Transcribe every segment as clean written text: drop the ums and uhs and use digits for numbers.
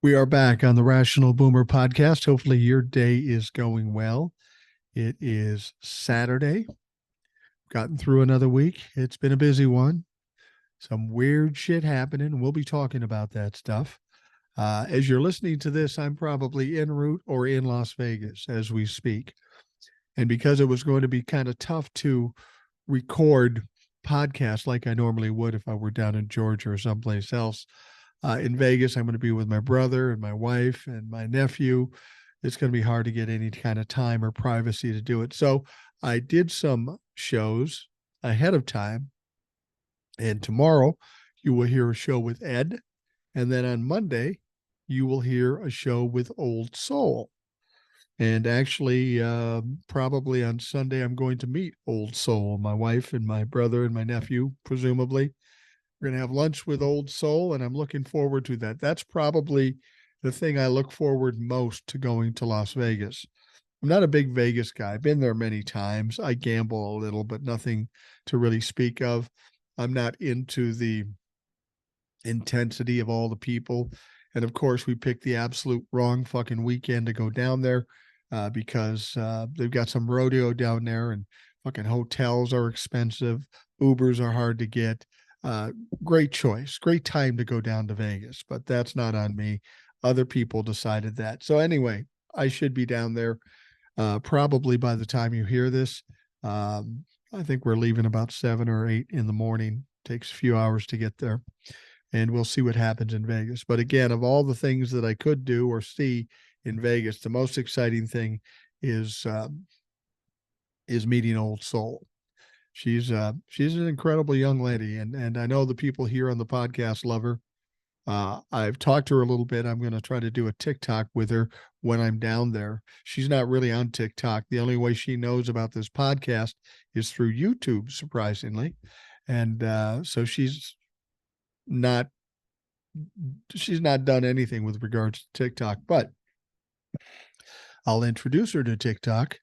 We are back on the Rational Boomer podcast. Hopefully, your day is going well. It is Saturday. Gotten through another week. It's been a busy one. Some weird shit happening. We'll be talking about that stuff. As you're listening to this, I'm probably en route or in Las Vegas as we speak. And because it was going to be kind of tough to record podcasts like I normally would if I were down in Georgia or someplace else, in Vegas, I'm going to be with my brother and my wife and my nephew. It's going to be hard to get any kind of time or privacy to do it. So I did some shows ahead of time. And tomorrow you will hear a show with Ed. And then on Monday, you will hear a show with Old Soul. And actually, probably on Sunday, I'm going to meet Old Soul, my wife and my brother and my nephew, presumably. We're going to have lunch with Old Soul, and I'm looking forward to that. That's probably the thing I look forward most to going to Las Vegas. I'm not a big Vegas guy. I've been there many times. I gamble a little, but nothing to really speak of. I'm not into the intensity of all the people. And of course, we picked the absolute wrong fucking weekend to go down there because they've got some rodeo down there and fucking hotels are expensive. Ubers are hard to get. Great choice, great time to go down to Vegas, but that's not on me. Other people decided that. So anyway, I should be down there probably by the time you hear this. I think we're leaving about 7 or 8 in the morning. Takes a few hours to get there, and we'll see what happens in Vegas. But again, of all the things that I could do or see in Vegas, the most exciting thing is meeting Old Soul. She's an incredible young lady, and I know the people here on the podcast love her. I've talked to her a little bit. I'm going to try to do a TikTok with her when I'm down there. She's not really on TikTok. The only way she knows about this podcast is through YouTube, surprisingly, and so not she's not done anything with regards to TikTok. But I'll introduce her to TikTok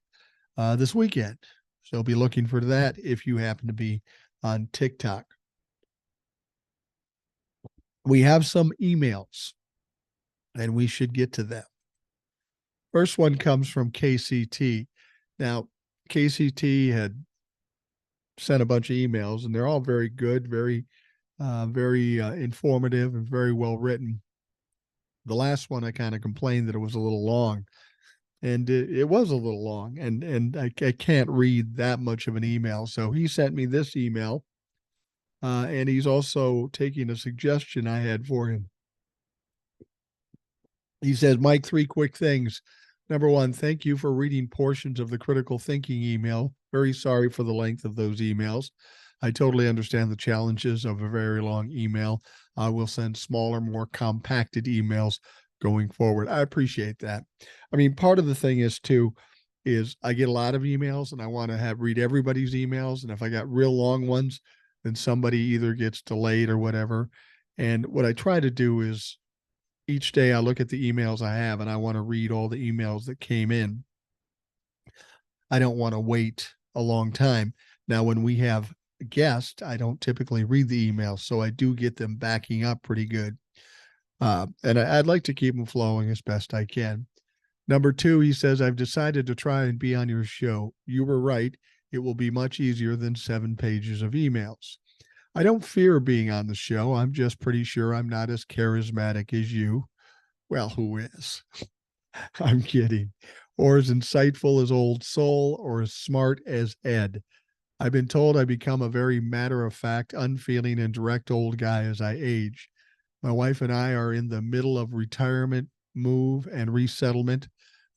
this weekend. So be looking for that if you happen to be on TikTok. We have some emails and we should get to them. First one comes from KCT. Now, KCT had sent a bunch of emails and they're all very good, very informative and very well written. The last one, I kind of complained that it was a little long, and it was a little long, and I can't read that much of an email. So he sent me this email, and he's also taking a suggestion I had for him. He says, Mike, 3 quick things. Number 1, thank you for reading portions of the critical thinking email. Very sorry for the length of those emails. I totally understand the challenges of a very long email. I will send smaller, more compacted emails going forward. I appreciate that. I mean, part of the thing is too, is I get a lot of emails and I want to read everybody's emails. And if I got real long ones, then somebody either gets delayed or whatever. And what I try to do is each day I look at the emails I have and I want to read all the emails that came in. I don't want to wait a long time. Now, when we have a guest, I don't typically read the emails, so I do get them backing up pretty good. And I'd like to keep them flowing as best I can. Number 2, he says, I've decided to try and be on your show. You were right. It will be much easier than 7 pages of emails. I don't fear being on the show. I'm just pretty sure I'm not as charismatic as you. Well, who is? I'm kidding. Or as insightful as Old Soul, or as smart as Ed. I've been told I become a very matter-of-fact, unfeeling, and direct old guy as I age. My wife and I are in the middle of retirement, move, and resettlement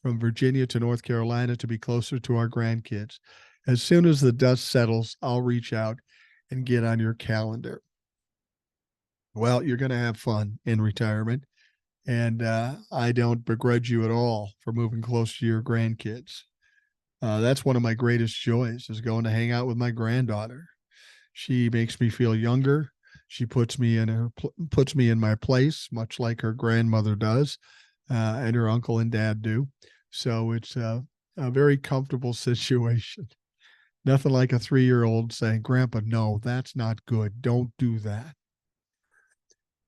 from Virginia to North Carolina to be closer to our grandkids. As soon as the dust settles, I'll reach out and get on your calendar. Well, you're going to have fun in retirement. And I don't begrudge you at all for moving close to your grandkids. That's one of my greatest joys is going to hang out with my granddaughter. She makes me feel younger. She puts me in my place, much like her grandmother does, and her uncle and dad do. So it's a very comfortable situation. Nothing like a 3-year-old saying, Grandpa, no, that's not good. Don't do that.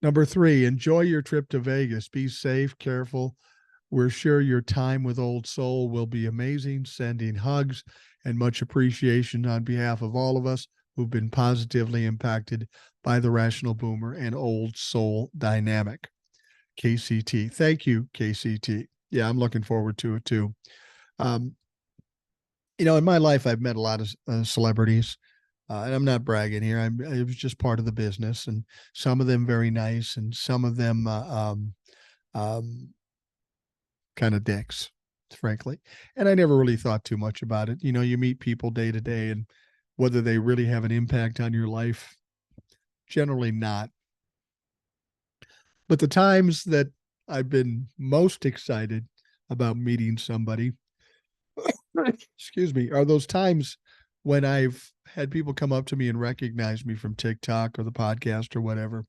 Number 3, enjoy your trip to Vegas. Be safe, careful. We're sure your time with Old Soul will be amazing. Sending hugs and much appreciation on behalf of all of us who've been positively impacted by the Rational Boomer and Old Soul dynamic. KCT. Thank you, KCT. Yeah, I'm looking forward to it too. Um, in my life, I've met a lot of celebrities, and I'm not bragging here. It was just part of the business, and some of them very nice, and some of them um, kind of dicks, frankly. And I never really thought too much about it. You meet people day to day, and whether they really have an impact on your life, generally not. But the times that I've been most excited about meeting somebody, excuse me, are those times when I've had people come up to me and recognize me from TikTok or the podcast or whatever.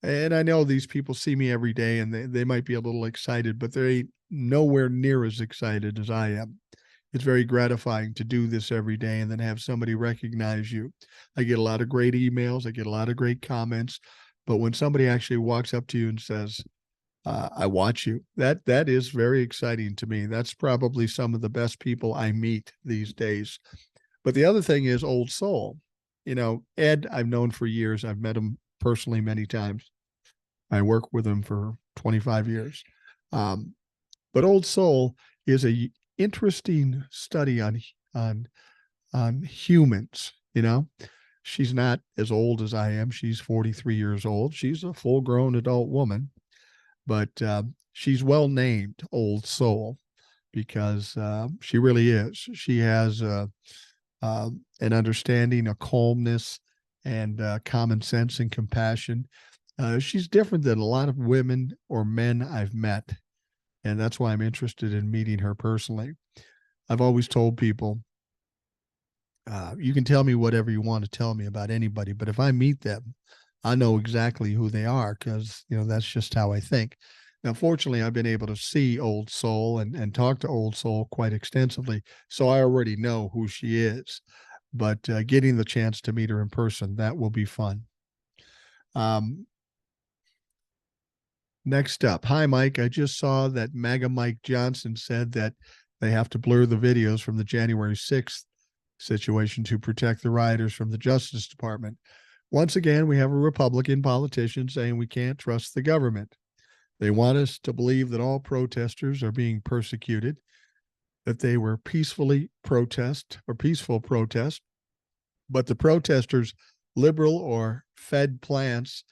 And I know these people see me every day and they might be a little excited, but they're nowhere near as excited as I am. It's very gratifying to do this every day and then have somebody recognize you. I get a lot of great emails. I get a lot of great comments. But when somebody actually walks up to you and says, I watch you, that is very exciting to me. That's probably some of the best people I meet these days. But the other thing is Old Soul. Ed, I've known for years. I've met him personally many times. I work with him for 25 years. But Old Soul is a interesting study on humans. She's not as old as I am. She's 43 years old. She's a full-grown adult woman, but she's well named Old Soul because she really is. She has an understanding, a calmness, and common sense and compassion. She's different than a lot of women or men I've met, and that's why I'm interested in meeting her personally. I've always told people, you can tell me whatever you want to tell me about anybody, but if I meet them, I know exactly who they are because, that's just how I think. Now, fortunately, I've been able to see Old Soul and talk to Old Soul quite extensively, so I already know who she is. But getting the chance to meet her in person, that will be fun. Next up, hi, Mike. I just saw that MAGA Mike Johnson said that they have to blur the videos from the January 6th situation to protect the rioters from the Justice Department. Once again, we have a Republican politician saying we can't trust the government. They want us to believe that all protesters are being persecuted, that they were peaceful protest, but the protesters, liberal or Fed plants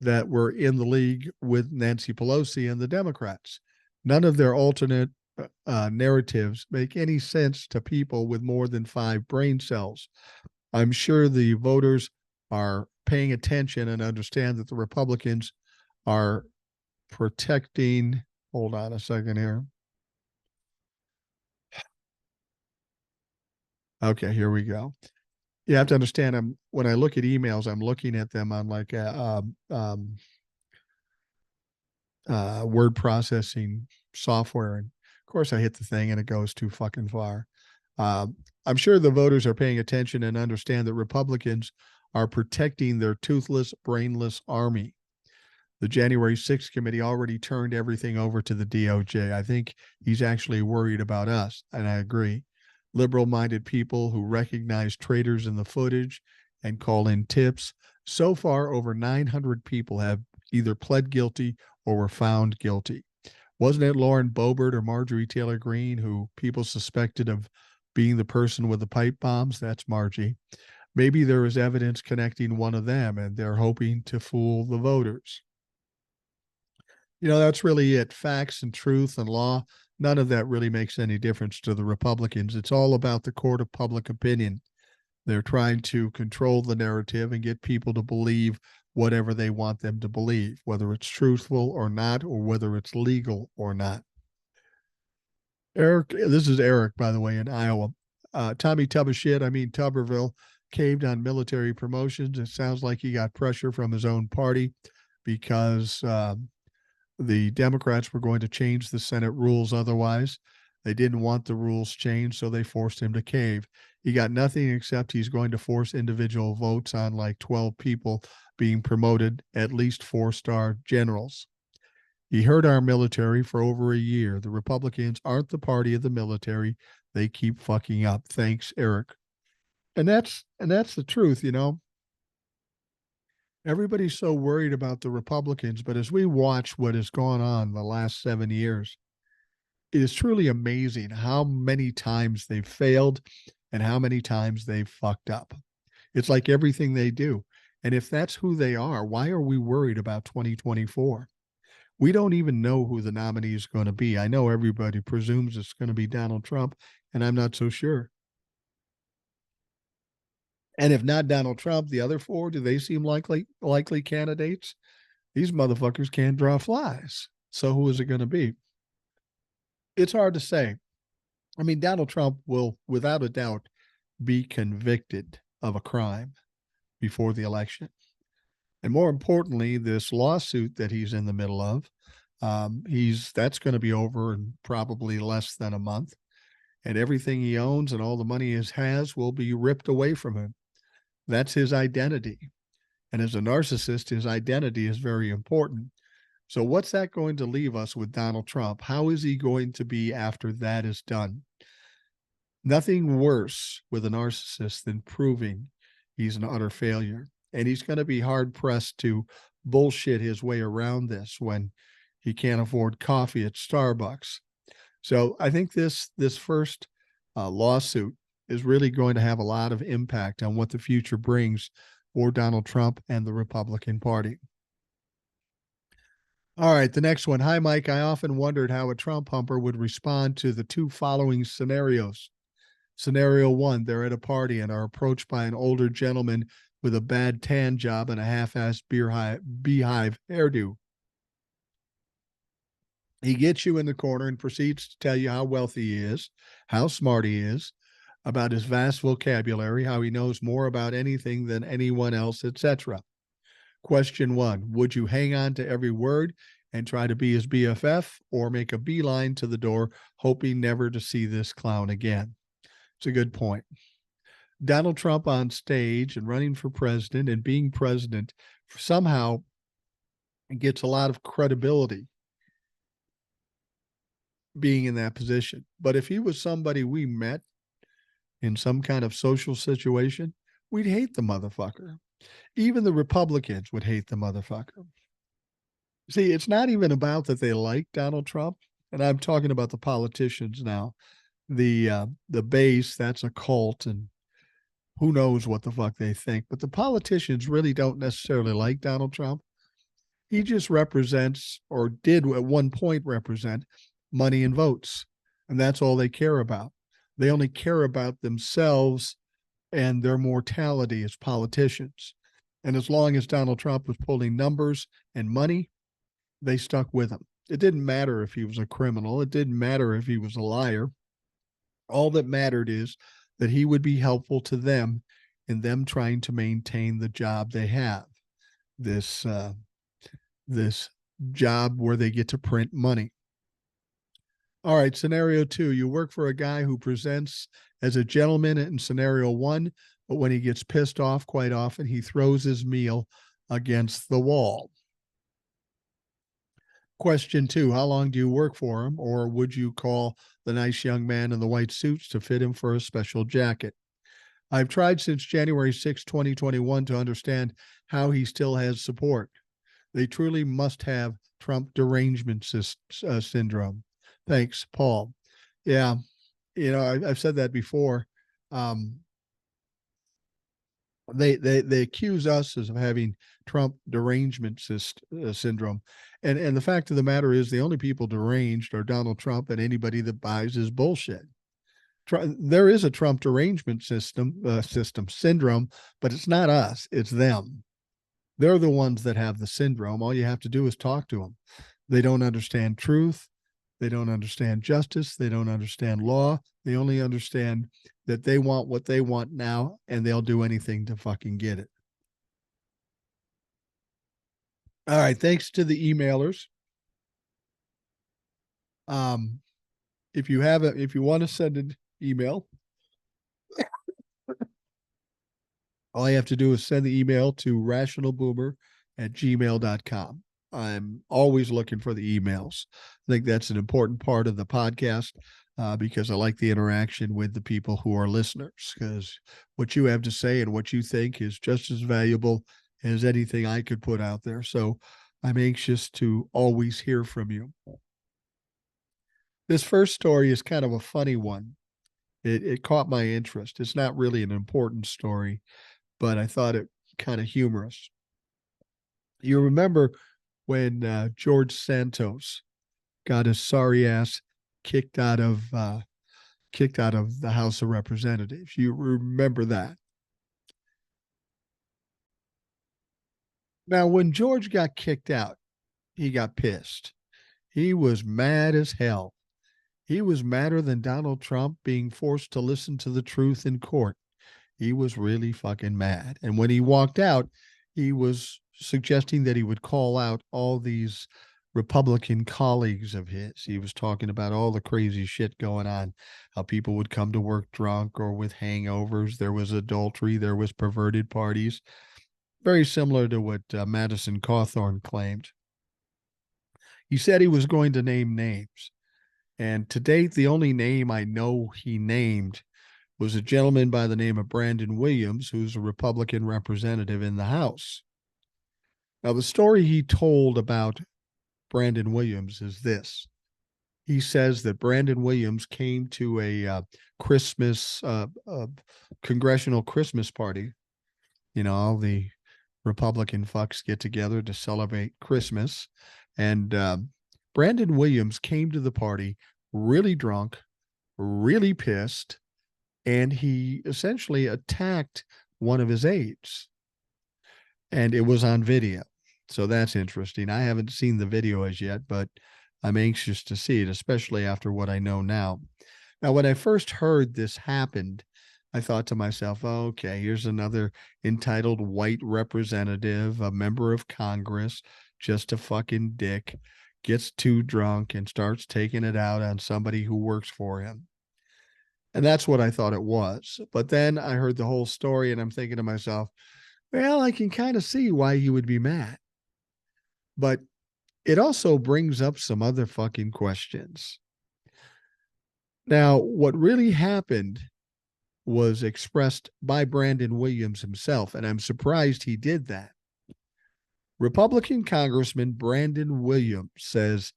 that were in the league with Nancy Pelosi and the Democrats. None of their alternate narratives make any sense to people with more than 5 brain cells. I'm sure the voters are paying attention and understand that the Republicans are protecting. Hold on a second here. Okay, here we go. You have to understand, when I look at emails, I'm looking at them on like a word processing software. And of course, I hit the thing and it goes too fucking far. I'm sure the voters are paying attention and understand that Republicans are protecting their toothless, brainless army. The January 6th committee already turned everything over to the DOJ. I think he's actually worried about us, and I agree. Liberal-minded people who recognize traitors in the footage and call in tips. So far, over 900 people have either pled guilty or were found guilty. Wasn't it Lauren Boebert or Marjorie Taylor Greene who people suspected of being the person with the pipe bombs? That's Margie. Maybe there is evidence connecting one of them, and they're hoping to fool the voters. That's really it. Facts and truth and law, none of that really makes any difference to the Republicans. It's all about the court of public opinion. They're trying to control the narrative and get people to believe whatever they want them to believe, whether it's truthful or not, or whether it's legal or not. Eric, this is Eric, by the way, in Iowa. Tommy Tuberville caved on military promotions. It sounds like he got pressure from his own party because the Democrats were going to change the Senate rules otherwise. They didn't want the rules changed, so they forced him to cave. He got nothing except he's going to force individual votes on like 12 people being promoted, at least 4-star generals. He hurt our military for over a year. The Republicans aren't the party of the military. They keep fucking up. Thanks, Eric. And that's the truth, you know. Everybody's so worried about the Republicans, but as we watch what has gone on the last 7 years, it is truly amazing how many times they've failed and how many times they've fucked up. It's like everything they do. And if that's who they are, why are we worried about 2024? We don't even know who the nominee is going to be. I know everybody presumes it's going to be Donald Trump, and I'm not so sure. And if not Donald Trump, the other four, do they seem likely candidates? These motherfuckers can't draw flies. So who is it going to be? It's hard to say. I mean, Donald Trump will, without a doubt, be convicted of a crime before the election. And more importantly, this lawsuit that he's in the middle of, that's going to be over in probably less than a month. And everything he owns and all the money he has will be ripped away from him. That's his identity. And as a narcissist, his identity is very important. So what's that going to leave us with Donald Trump? How is he going to be after that is done? Nothing worse with a narcissist than proving he's an utter failure. And he's going to be hard pressed to bullshit his way around this when he can't afford coffee at Starbucks. So I think this first lawsuit is really going to have a lot of impact on what the future brings for Donald Trump and the Republican Party. All right, the next one. Hi, Mike. I often wondered how a Trump humper would respond to the two following scenarios. Scenario one, they're at a party and are approached by an older gentleman with a bad tan job and a half-assed beehive hairdo. He gets you in the corner and proceeds to tell you how wealthy he is, how smart he is, about his vast vocabulary, how he knows more about anything than anyone else, etc. Question one, would you hang on to every word and try to be his BFF or make a beeline to the door, hoping never to see this clown again? It's a good point. Donald Trump on stage and running for president and being president somehow gets a lot of credibility being in that position. But if he was somebody we met in some kind of social situation, we'd hate the motherfucker. Even the Republicans would hate the motherfucker. See, it's not even about that they like Donald Trump, and I'm talking about the politicians now. The base, that's a cult, and who knows what the fuck they think. But the politicians really don't necessarily like Donald Trump. He just represents, or did at one point represent, money and votes. And that's all they care about. They only care about themselves and their mortality as politicians. And as long as Donald Trump was pulling numbers and money, they stuck with him. It didn't matter if he was a criminal. It didn't matter if he was a liar. All that mattered is that he would be helpful to them in them trying to maintain the job they have. This job where they get to print money. All right, scenario two, you work for a guy who presents as a gentleman in scenario one, but when he gets pissed off, quite often he throws his meal against the wall. Question two, how long do you work for him, or would you call the nice young man in the white suits to fit him for a special jacket? I've tried since January 6, 2021 to understand how he still has support. They truly must have Trump derangement syndrome. Thanks, Paul. Yeah, you know, I've said that before. They accuse us of having Trump derangement syndrome, and the fact of the matter is, the only people deranged are Donald Trump and anybody that buys his bullshit. There is a Trump derangement syndrome, but it's not us; it's them. They're the ones that have the syndrome. All you have to do is talk to them. They don't understand truth. They don't understand justice. They don't understand law. They only understand that they want what they want now, and they'll do anything to fucking get it. All right. Thanks to the emailers. if you want to send an email, all you have to do is send the email to rationalboomer@gmail.com. I'm always looking for the emails. I think that's an important part of the podcast because I like the interaction with the people who are listeners, because what you have to say and what you think is just as valuable as anything I could put out there. So I'm anxious to always hear from you. This first story is kind of a funny one. It caught my interest. It's not really an important story, but I thought it kind of humorous. You remember when George Santos got his sorry ass kicked out of the House of Representatives? You remember that? Now, when George got kicked out, he got pissed. He was mad as hell. He was madder than Donald Trump being forced to listen to the truth in court. He was really fucking mad. And when he walked out, he was suggesting that he would call out all these Republican colleagues of his. He was talking about all the crazy shit going on, how people would come to work drunk or with hangovers. There was adultery, there was perverted parties. Very similar to what Madison Cawthorn claimed. He said he was going to name names. And to date, the only name I know he named was a gentleman by the name of Brandon Williams, who's a Republican representative in the House. Now, the story he told about Brandon Williams is this. He says that Brandon Williams came to a Christmas, congressional Christmas party. You know, all the Republican fucks get together to celebrate Christmas. And Brandon Williams came to the party really drunk, really pissed, and he essentially attacked one of his aides. And it was on video. So that's interesting. I haven't seen the video as yet, but I'm anxious to see it, especially after what I know now. Now, when I first heard this happened, I thought to myself, oh, okay, here's another entitled white representative, a member of Congress, just a fucking dick, gets too drunk and starts taking it out on somebody who works for him. And that's what I thought it was. But then I heard the whole story and I'm thinking to myself, well, I can kind of see why he would be mad. But it also brings up some other fucking questions. Now, what really happened was expressed by Brandon Williams himself, and I'm surprised he did that. Republican Congressman Brandon Williams says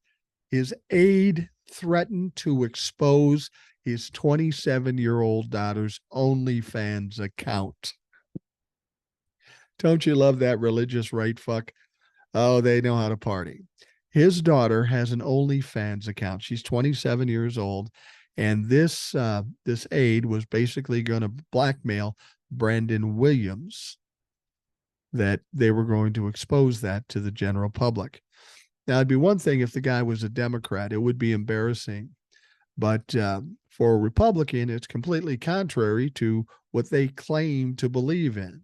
his aide threatened to expose his 27-year-old daughter's OnlyFans account. Don't you love that religious right fuck? Oh, they know how to party. His daughter has an OnlyFans account. She's 27 years old, and this aide was basically going to blackmail Brandon Williams that they were going to expose that to the general public. Now, it'd be one thing if the guy was a Democrat. It would be embarrassing. But for a Republican, it's completely contrary to what they claim to believe in.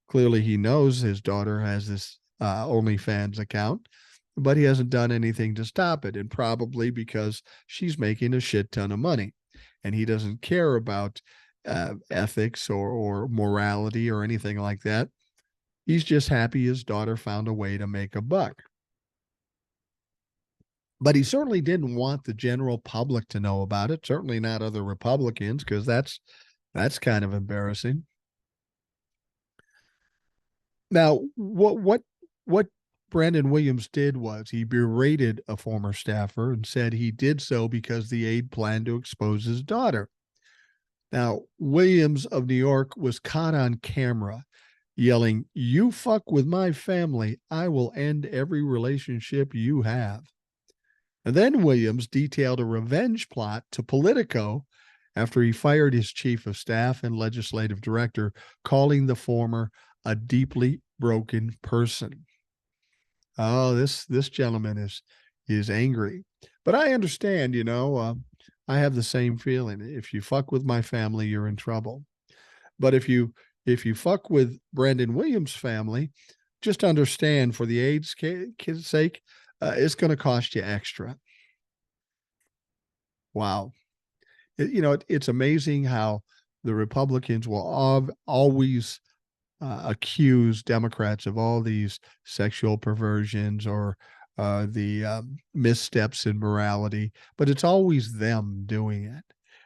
Clearly, he knows his daughter has this OnlyFans account, but he hasn't done anything to stop it. And probably because she's making a shit ton of money and he doesn't care about ethics or morality or anything like that. He's just happy his daughter found a way to make a buck. But he certainly didn't want the general public to know about it. Certainly not other Republicans, because that's kind of embarrassing. Now, what Brandon Williams did was he berated a former staffer and said he did so because the aide planned to expose his daughter. Now, Williams of New York was caught on camera yelling, "You fuck with my family, I will end every relationship you have." And then Williams detailed a revenge plot to Politico after he fired his chief of staff and legislative director, calling the former a deeply broken person. Oh, this gentleman is angry. But I understand, I have the same feeling. If you fuck with my family, you're in trouble. But if you fuck with Brandon Williams' family, just understand for the aide's sake, it's going to cost you extra. Wow. It's amazing how the Republicans will always accuse Democrats of all these sexual perversions or the missteps in morality, but it's always them doing it.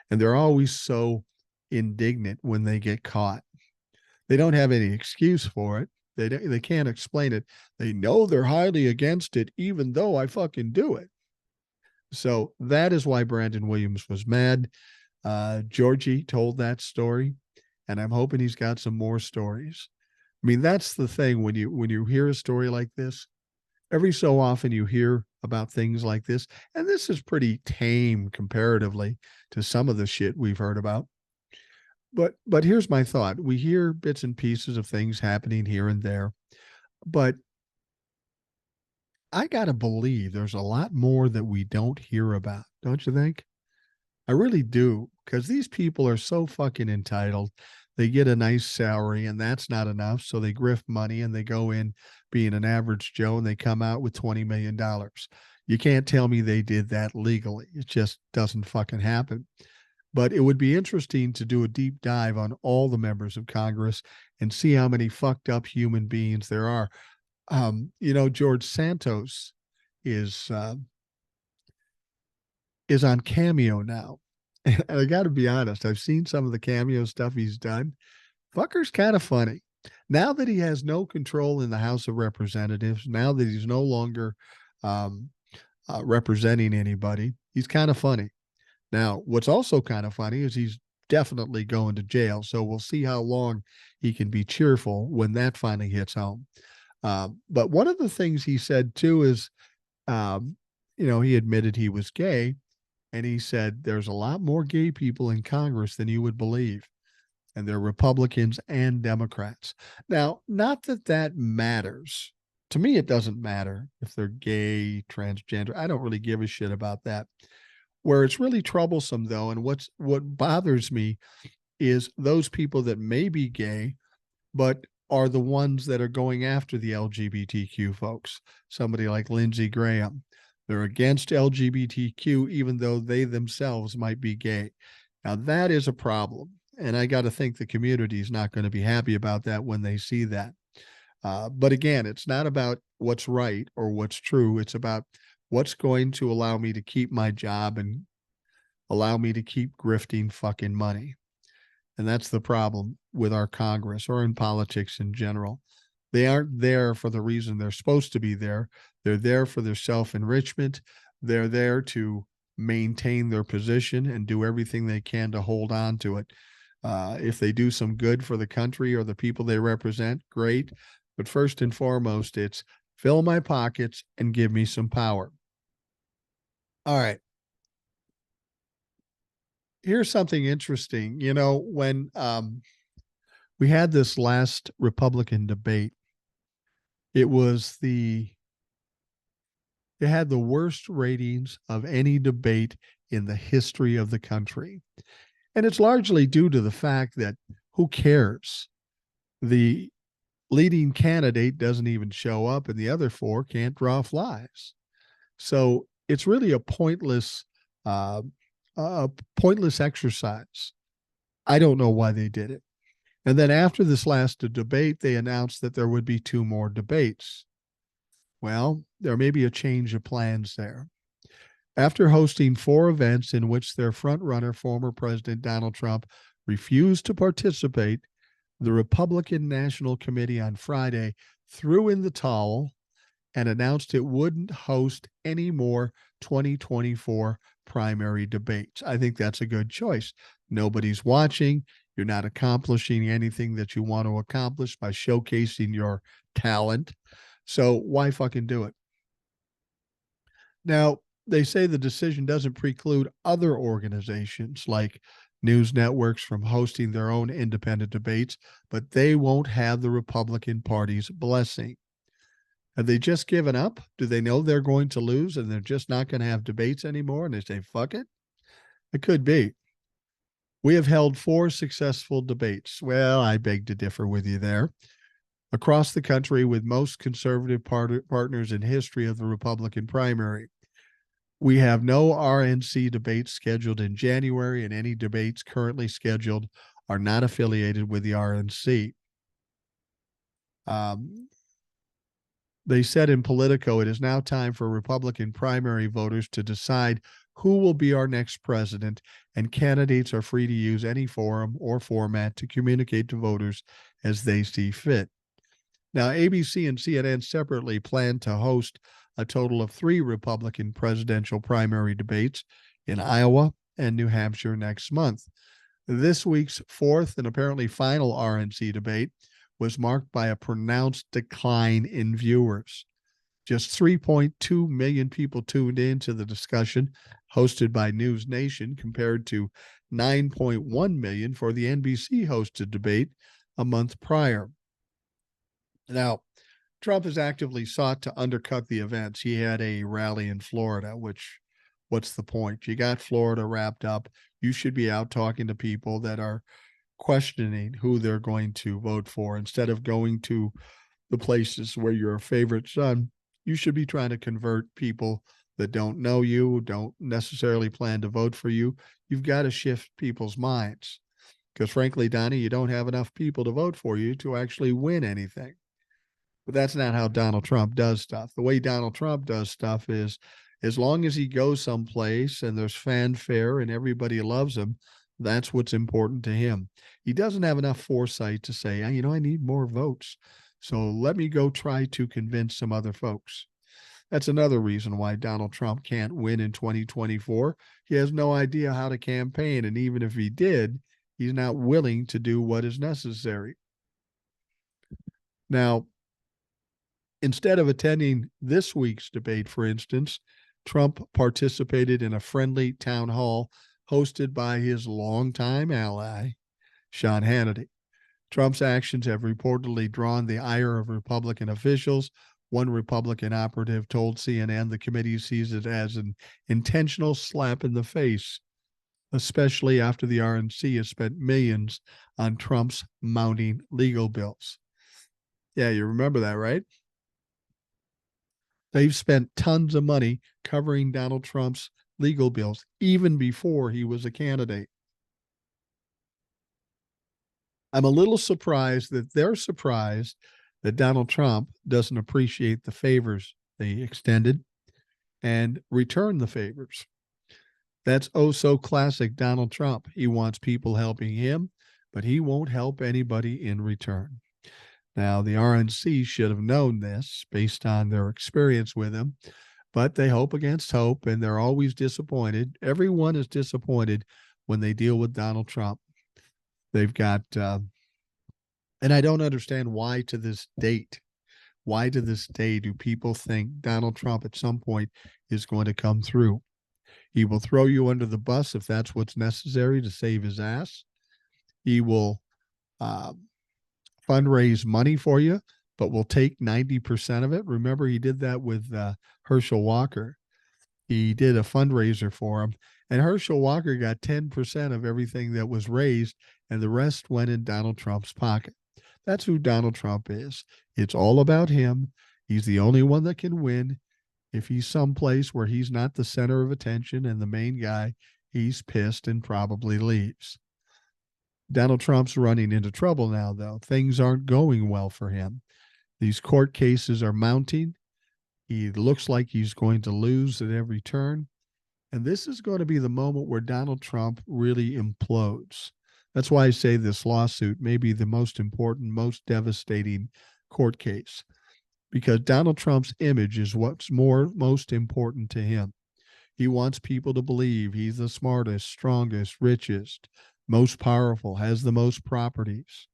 And they're always so indignant when they get caught. They don't have any excuse for it. They can't explain it. They know they're highly against it, even though I fucking do it. So that is why Brandon Williams was mad. Georgie told that story, and I'm hoping he's got some more stories. I mean, that's the thing when you hear a story like this, every so often you hear about things like this, and this is pretty tame comparatively to some of the shit we've heard about. But here's my thought. We hear bits and pieces of things happening here and there, but I got to believe there's a lot more that we don't hear about. Don't you think? I really do, because these people are so fucking entitled. They get a nice salary, and that's not enough. So they grift money and they go in being an average Joe and they come out with $20 million. You can't tell me they did that legally. It just doesn't fucking happen. But it would be interesting to do a deep dive on all the members of Congress and see how many fucked up human beings there are. George Santos is uh, is on Cameo now. And I got to be honest, I've seen some of the Cameo stuff he's done. Fucker's kind of funny. Now that he has no control in the House of Representatives, now that he's no longer um, representing anybody, he's kind of funny. Now, what's also kind of funny is he's definitely going to jail. So we'll see how long he can be cheerful when that finally hits home. But one of the things he said too is, he admitted he was gay. And he said, there's a lot more gay people in Congress than you would believe. And they're Republicans and Democrats. Now, not that that matters. To me, it doesn't matter if they're gay, transgender. I don't really give a shit about that. Where it's really troublesome, though, and what bothers me is those people that may be gay, but are the ones that are going after the LGBTQ folks. Somebody like Lindsey Graham. They're against LGBTQ, even though they themselves might be gay. Now, that is a problem. And I got to think the community is not going to be happy about that when they see that. But again, it's not about what's right or what's true. It's about what's going to allow me to keep my job and allow me to keep grifting fucking money. And that's the problem with our Congress or in politics in general. They aren't there for the reason they're supposed to be there. They're there for their self-enrichment. They're there to maintain their position and do everything they can to hold on to it. If they do some good for the country or the people they represent, great. But first and foremost, it's fill my pockets and give me some power. All right. Here's something interesting. When we had this last Republican debate, it had the worst ratings of any debate in the history of the country. And it's largely due to the fact that who cares? The leading candidate doesn't even show up, and the other four can't draw flies. So it's really a pointless exercise. I don't know why they did it. And then after this last debate, they announced that there would be 2 more debates. Well, there may be a change of plans there. After hosting 4 events in which their frontrunner, former President Donald Trump, refused to participate, the Republican National Committee on Friday threw in the towel and announced it wouldn't host any more 2024 primary debates. I think that's a good choice. Nobody's watching. You're not accomplishing anything that you want to accomplish by showcasing your talent. So why fucking do it? Now, they say the decision doesn't preclude other organizations like news networks from hosting their own independent debates, but they won't have the Republican Party's blessing. Have they just given up? Do they know they're going to lose and they're just not going to have debates anymore? And they say, fuck it? It could be. We have held 4 successful debates. Well, I beg to differ with you there. Across the country with most conservative partners in history of the Republican primary. We have no RNC debates scheduled in January, and any debates currently scheduled are not affiliated with the RNC. They said in Politico, it is now time for Republican primary voters to decide who will be our next president, and candidates are free to use any forum or format to communicate to voters as they see fit. Now, ABC and CNN separately plan to host a total of 3 Republican presidential primary debates in Iowa and New Hampshire next month. This week's 4th and apparently final RNC debate was marked by a pronounced decline in viewers. Just 3.2 million people tuned in to the discussion hosted by News Nation, compared to 9.1 million for the NBC hosted debate a month prior. Now, Trump has actively sought to undercut the events. He had a rally in Florida, which, what's the point? You got Florida wrapped up. You should be out talking to people that are questioning who they're going to vote for. Instead of going to the places where your favorite son, you should be trying to convert people that don't know you, don't necessarily plan to vote for you. You've got to shift people's minds, because frankly, Donnie, you don't have enough people to vote for you to actually win anything. But that's not how Donald Trump does stuff. The way Donald Trump does stuff is, as long as he goes someplace and there's fanfare and everybody loves him, that's what's important to him. He doesn't have enough foresight to say, I need more votes, so let me go try to convince some other folks. That's another reason why Donald Trump can't win in 2024. He has no idea how to campaign, and even if he did, he's not willing to do what is necessary. Now, instead of attending this week's debate, for instance, Trump participated in a friendly town hall hosted by his longtime ally, Sean Hannity. Trump's actions have reportedly drawn the ire of Republican officials. One Republican operative told CNN the committee sees it as an intentional slap in the face, especially after the RNC has spent millions on Trump's mounting legal bills. Yeah, you remember that, right? They've spent tons of money covering Donald Trump's legal bills, even before he was a candidate. I'm a little surprised that they're surprised that Donald Trump doesn't appreciate the favors they extended and return the favors. That's oh so classic Donald Trump. He wants people helping him, but he won't help anybody in return. Now, the RNC should have known this based on their experience with him, but they hope against hope, and they're always disappointed. Everyone is disappointed when they deal with Donald Trump. They've got, and I don't understand why to this day do people think Donald Trump at some point is going to come through. He will throw you under the bus if that's what's necessary to save his ass. He will fundraise money for you, but will take 90% of it. Remember, he did that with Herschel Walker. He did a fundraiser for him, and Herschel Walker got 10% of everything that was raised, and the rest went in Donald Trump's pocket. That's who Donald Trump is. It's all about him. He's the only one that can win. If he's someplace where he's not the center of attention and the main guy, he's pissed and probably leaves. Donald Trump's running into trouble now, though. Things aren't going well for him. These court cases are mounting. He looks like he's going to lose at every turn. And this is going to be the moment where Donald Trump really implodes. That's why I say this lawsuit may be the most important, most devastating court case, because Donald Trump's image is what's most important to him. He wants people to believe he's the smartest, strongest, richest, most powerful, has the most properties.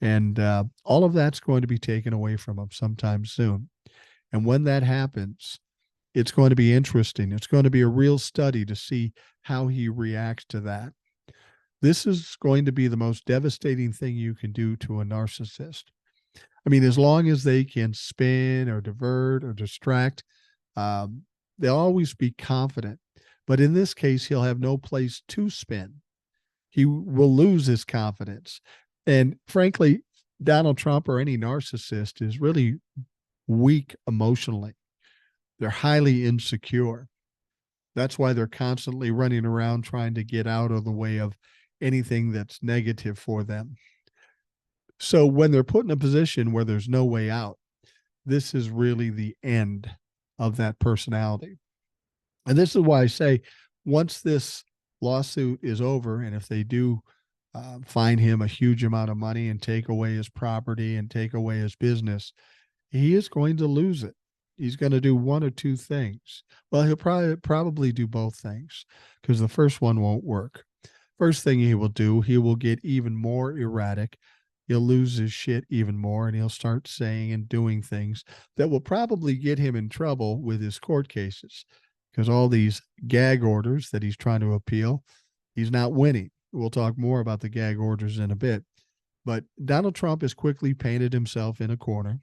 And all of that's going to be taken away from him sometime soon. And when that happens, it's going to be interesting. It's going to be a real study to see how he reacts to that. This is going to be the most devastating thing you can do to a narcissist. I mean, as long as they can spin or divert or distract, they'll always be confident. But in this case, he'll have no place to spin. He will lose his confidence. And frankly, Donald Trump or any narcissist is really weak emotionally. They're highly insecure. That's why they're constantly running around trying to get out of the way of anything that's negative for them. So when they're put in a position where there's no way out, this is really the end of that personality. And this is why I say once this lawsuit is over, and if they do fine him a huge amount of money and take away his property and take away his business, he is going to lose it. He's going to do one or two things. Well, he'll probably do both things because the first one won't work. First thing he will do, he will get even more erratic. He'll lose his shit even more, and he'll start saying and doing things that will probably get him in trouble with his court cases because all these gag orders that he's trying to appeal, he's not winning. We'll talk more about the gag orders in a bit. But Donald Trump has quickly painted himself in a corner.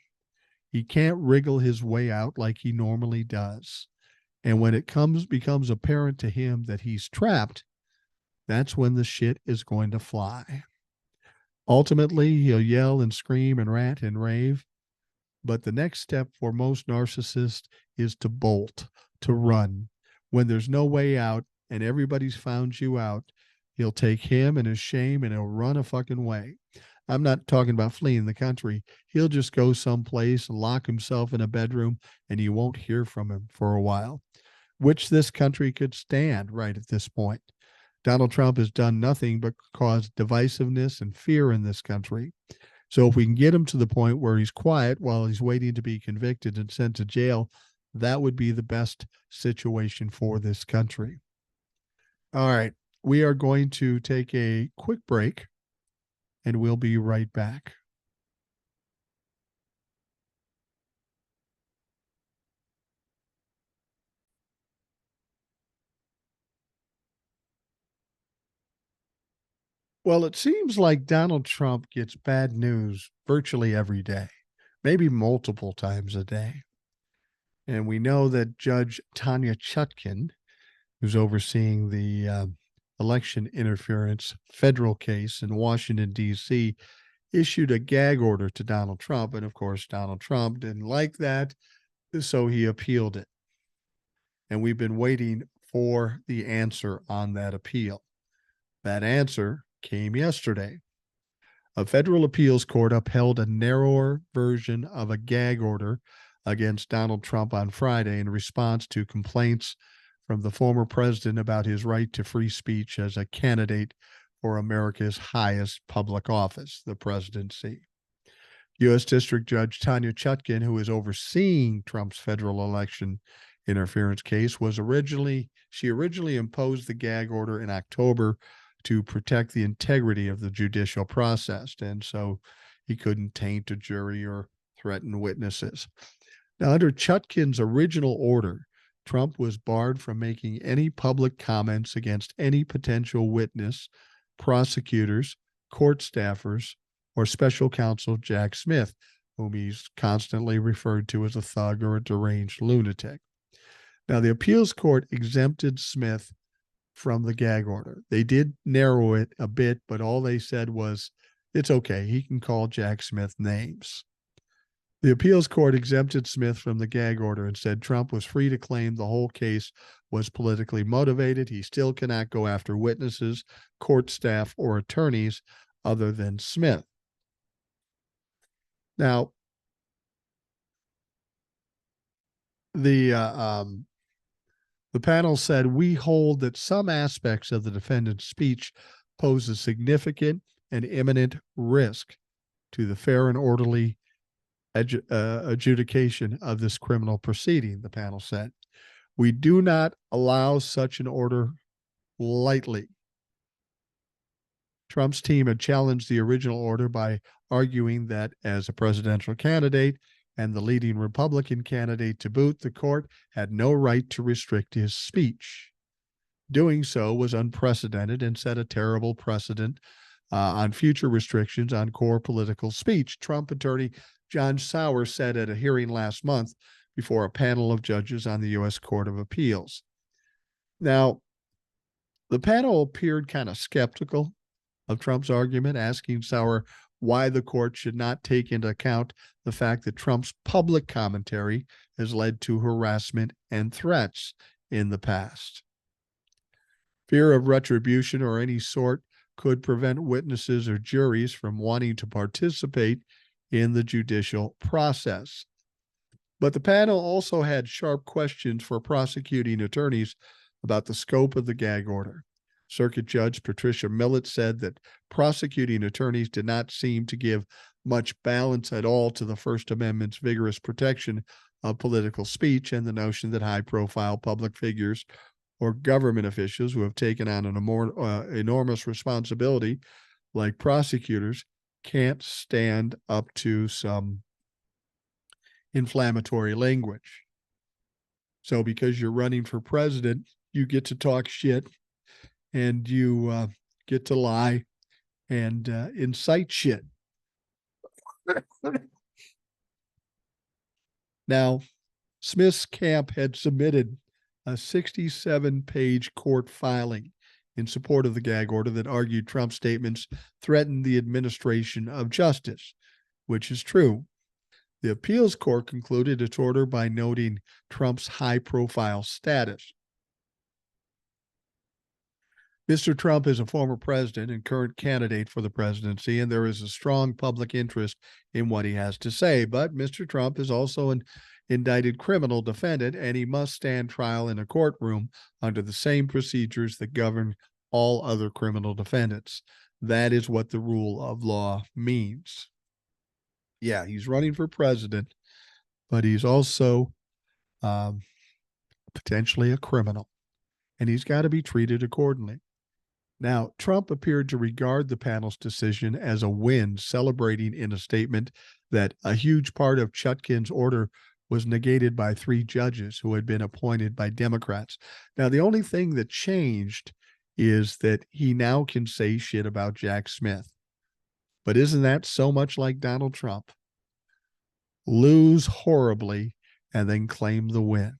He can't wriggle his way out like he normally does. And when it becomes apparent to him that he's trapped, that's when the shit is going to fly. Ultimately, he'll yell and scream and rant and rave. But the next step for most narcissists is to bolt, to run. When there's no way out and everybody's found you out, he'll take him and his shame and he'll run a fucking way. I'm not talking about fleeing the country. He'll just go someplace and lock himself in a bedroom and you won't hear from him for a while, which this country could stand right at this point. Donald Trump has done nothing but cause divisiveness and fear in this country. So if we can get him to the point where he's quiet while he's waiting to be convicted and sent to jail, that would be the best situation for this country. All right. We are going to take a quick break and we'll be right back. Well, it seems like Donald Trump gets bad news virtually every day, maybe multiple times a day. And we know that Judge Tanya Chutkan, who's overseeing the election interference federal case in Washington, D.C., issued a gag order to Donald Trump. And of course, Donald Trump didn't like that, so he appealed it. And we've been waiting for the answer on that appeal. That answer came yesterday. A federal appeals court upheld a narrower version of a gag order against Donald Trump on Friday in response to complaints from the former president about his right to free speech as a candidate for America's highest public office, the presidency. U.S. District Judge Tanya Chutkan, who is overseeing Trump's federal election interference case, she originally imposed the gag order in October to protect the integrity of the judicial process, and so he couldn't taint a jury or threaten witnesses. Now, under Chutkan's original order, Trump was barred from making any public comments against any potential witness, prosecutors, court staffers, or special counsel Jack Smith, whom he's constantly referred to as a thug or a deranged lunatic. Now, the appeals court exempted Smith from the gag order. They did narrow it a bit, but all they said was, it's okay, he can call Jack Smith names. The appeals court exempted Smith from the gag order and said Trump was free to claim the whole case was politically motivated. He still cannot go after witnesses, court staff, or attorneys other than Smith. Now, the panel said, we hold that some aspects of the defendant's speech pose a significant and imminent risk to the fair and orderly adjudication of this criminal proceeding, the panel said. We do not allow such an order lightly. Trump's team had challenged the original order by arguing that as a presidential candidate and the leading Republican candidate to boot, the court had no right to restrict his speech. Doing so was unprecedented and set a terrible precedent on future restrictions on core political speech. Trump attorney John Sauer said at a hearing last month before a panel of judges on the U.S. Court of Appeals. Now, the panel appeared kind of skeptical of Trump's argument, asking Sauer why the court should not take into account the fact that Trump's public commentary has led to harassment and threats in the past. Fear of retribution or any sort could prevent witnesses or juries from wanting to participate in the judicial process. But the panel also had sharp questions for prosecuting attorneys about the scope of the gag order. Circuit Judge Patricia Millett said that prosecuting attorneys did not seem to give much balance at all to the First Amendment's vigorous protection of political speech and the notion that high-profile public figures or government officials who have taken on an enormous responsibility, like prosecutors, can't stand up to some inflammatory language. So because you're running for president, you get to talk shit and you get to lie and incite shit. Now, Smith's camp had submitted a 67-page court filing in support of the gag order that argued Trump's statements threatened the administration of justice, which is true. The appeals court concluded its order by noting Trump's high-profile status. Mr. Trump is a former president and current candidate for the presidency, and there is a strong public interest in what he has to say. But Mr. Trump is also an indicted criminal defendant, and he must stand trial in a courtroom under the same procedures that govern all other criminal defendants. That is what the rule of law means. Yeah, he's running for president, but he's also potentially a criminal, and he's got to be treated accordingly. Now, Trump appeared to regard the panel's decision as a win, celebrating in a statement that a huge part of Chutkan's order was negated by 3 judges who had been appointed by Democrats. Now, the only thing that changed is that he now can say shit about Jack Smith. But isn't that so much like Donald Trump? Lose horribly and then claim the win.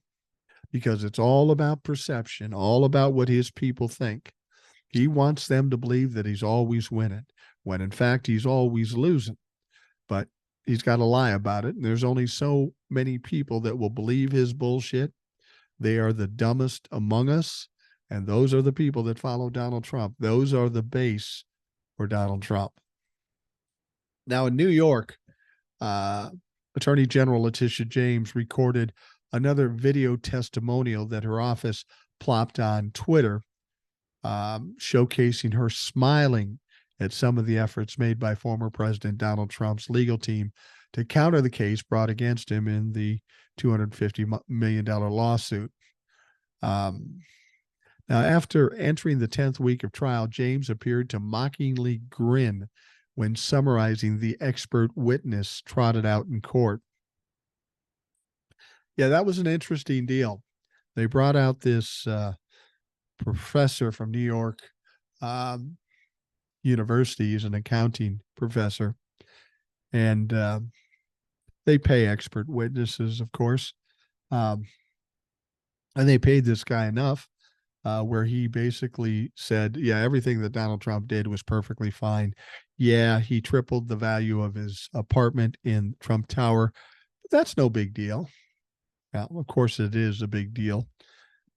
Because it's all about perception, all about what his people think. He wants them to believe that he's always winning, when in fact he's always losing. But he's got to lie about it. And there's only so many people that will believe his bullshit. They are the dumbest among us. And those are the people that follow Donald Trump. Those are the base for Donald Trump. Now in New York, Attorney General Letitia James recorded another video testimonial that her office plopped on Twitter, showcasing her smiling at some of the efforts made by former President Donald Trump's legal team to counter the case brought against him in the $250 million lawsuit. Now, after entering the 10th week of trial, James appeared to mockingly grin when summarizing the expert witness trotted out in court. Yeah, that was an interesting deal. They brought out this professor from New York University. He's an accounting professor. And they pay expert witnesses, of course. And they paid this guy enough where he basically said, yeah, everything that Donald Trump did was perfectly fine. Yeah, he tripled the value of his apartment in Trump Tower. But that's no big deal. Now, of course, it is a big deal.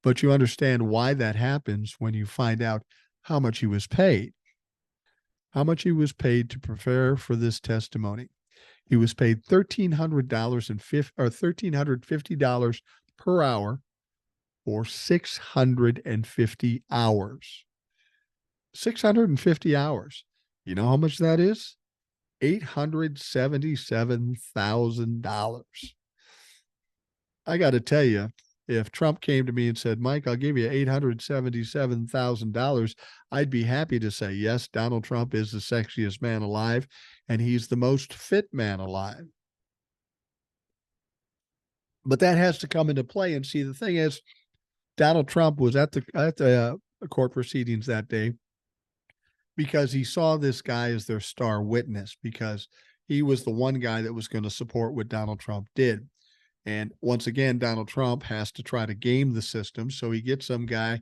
But you understand why that happens when you find out how much he was paid. How much he was paid to prepare for this testimony. He was paid $1,350 per hour for 650 hours. 650 hours. You know how much that is? $877,000. I got to tell you, if Trump came to me and said, Mike, I'll give you $877,000, I'd be happy to say, yes, Donald Trump is the sexiest man alive, and he's the most fit man alive. But that has to come into play. And see, the thing is, Donald Trump was at the court proceedings that day because he saw this guy as their star witness, because he was the one guy that was going to support what Donald Trump did. And once again, Donald Trump has to try to game the system. So he gets some guy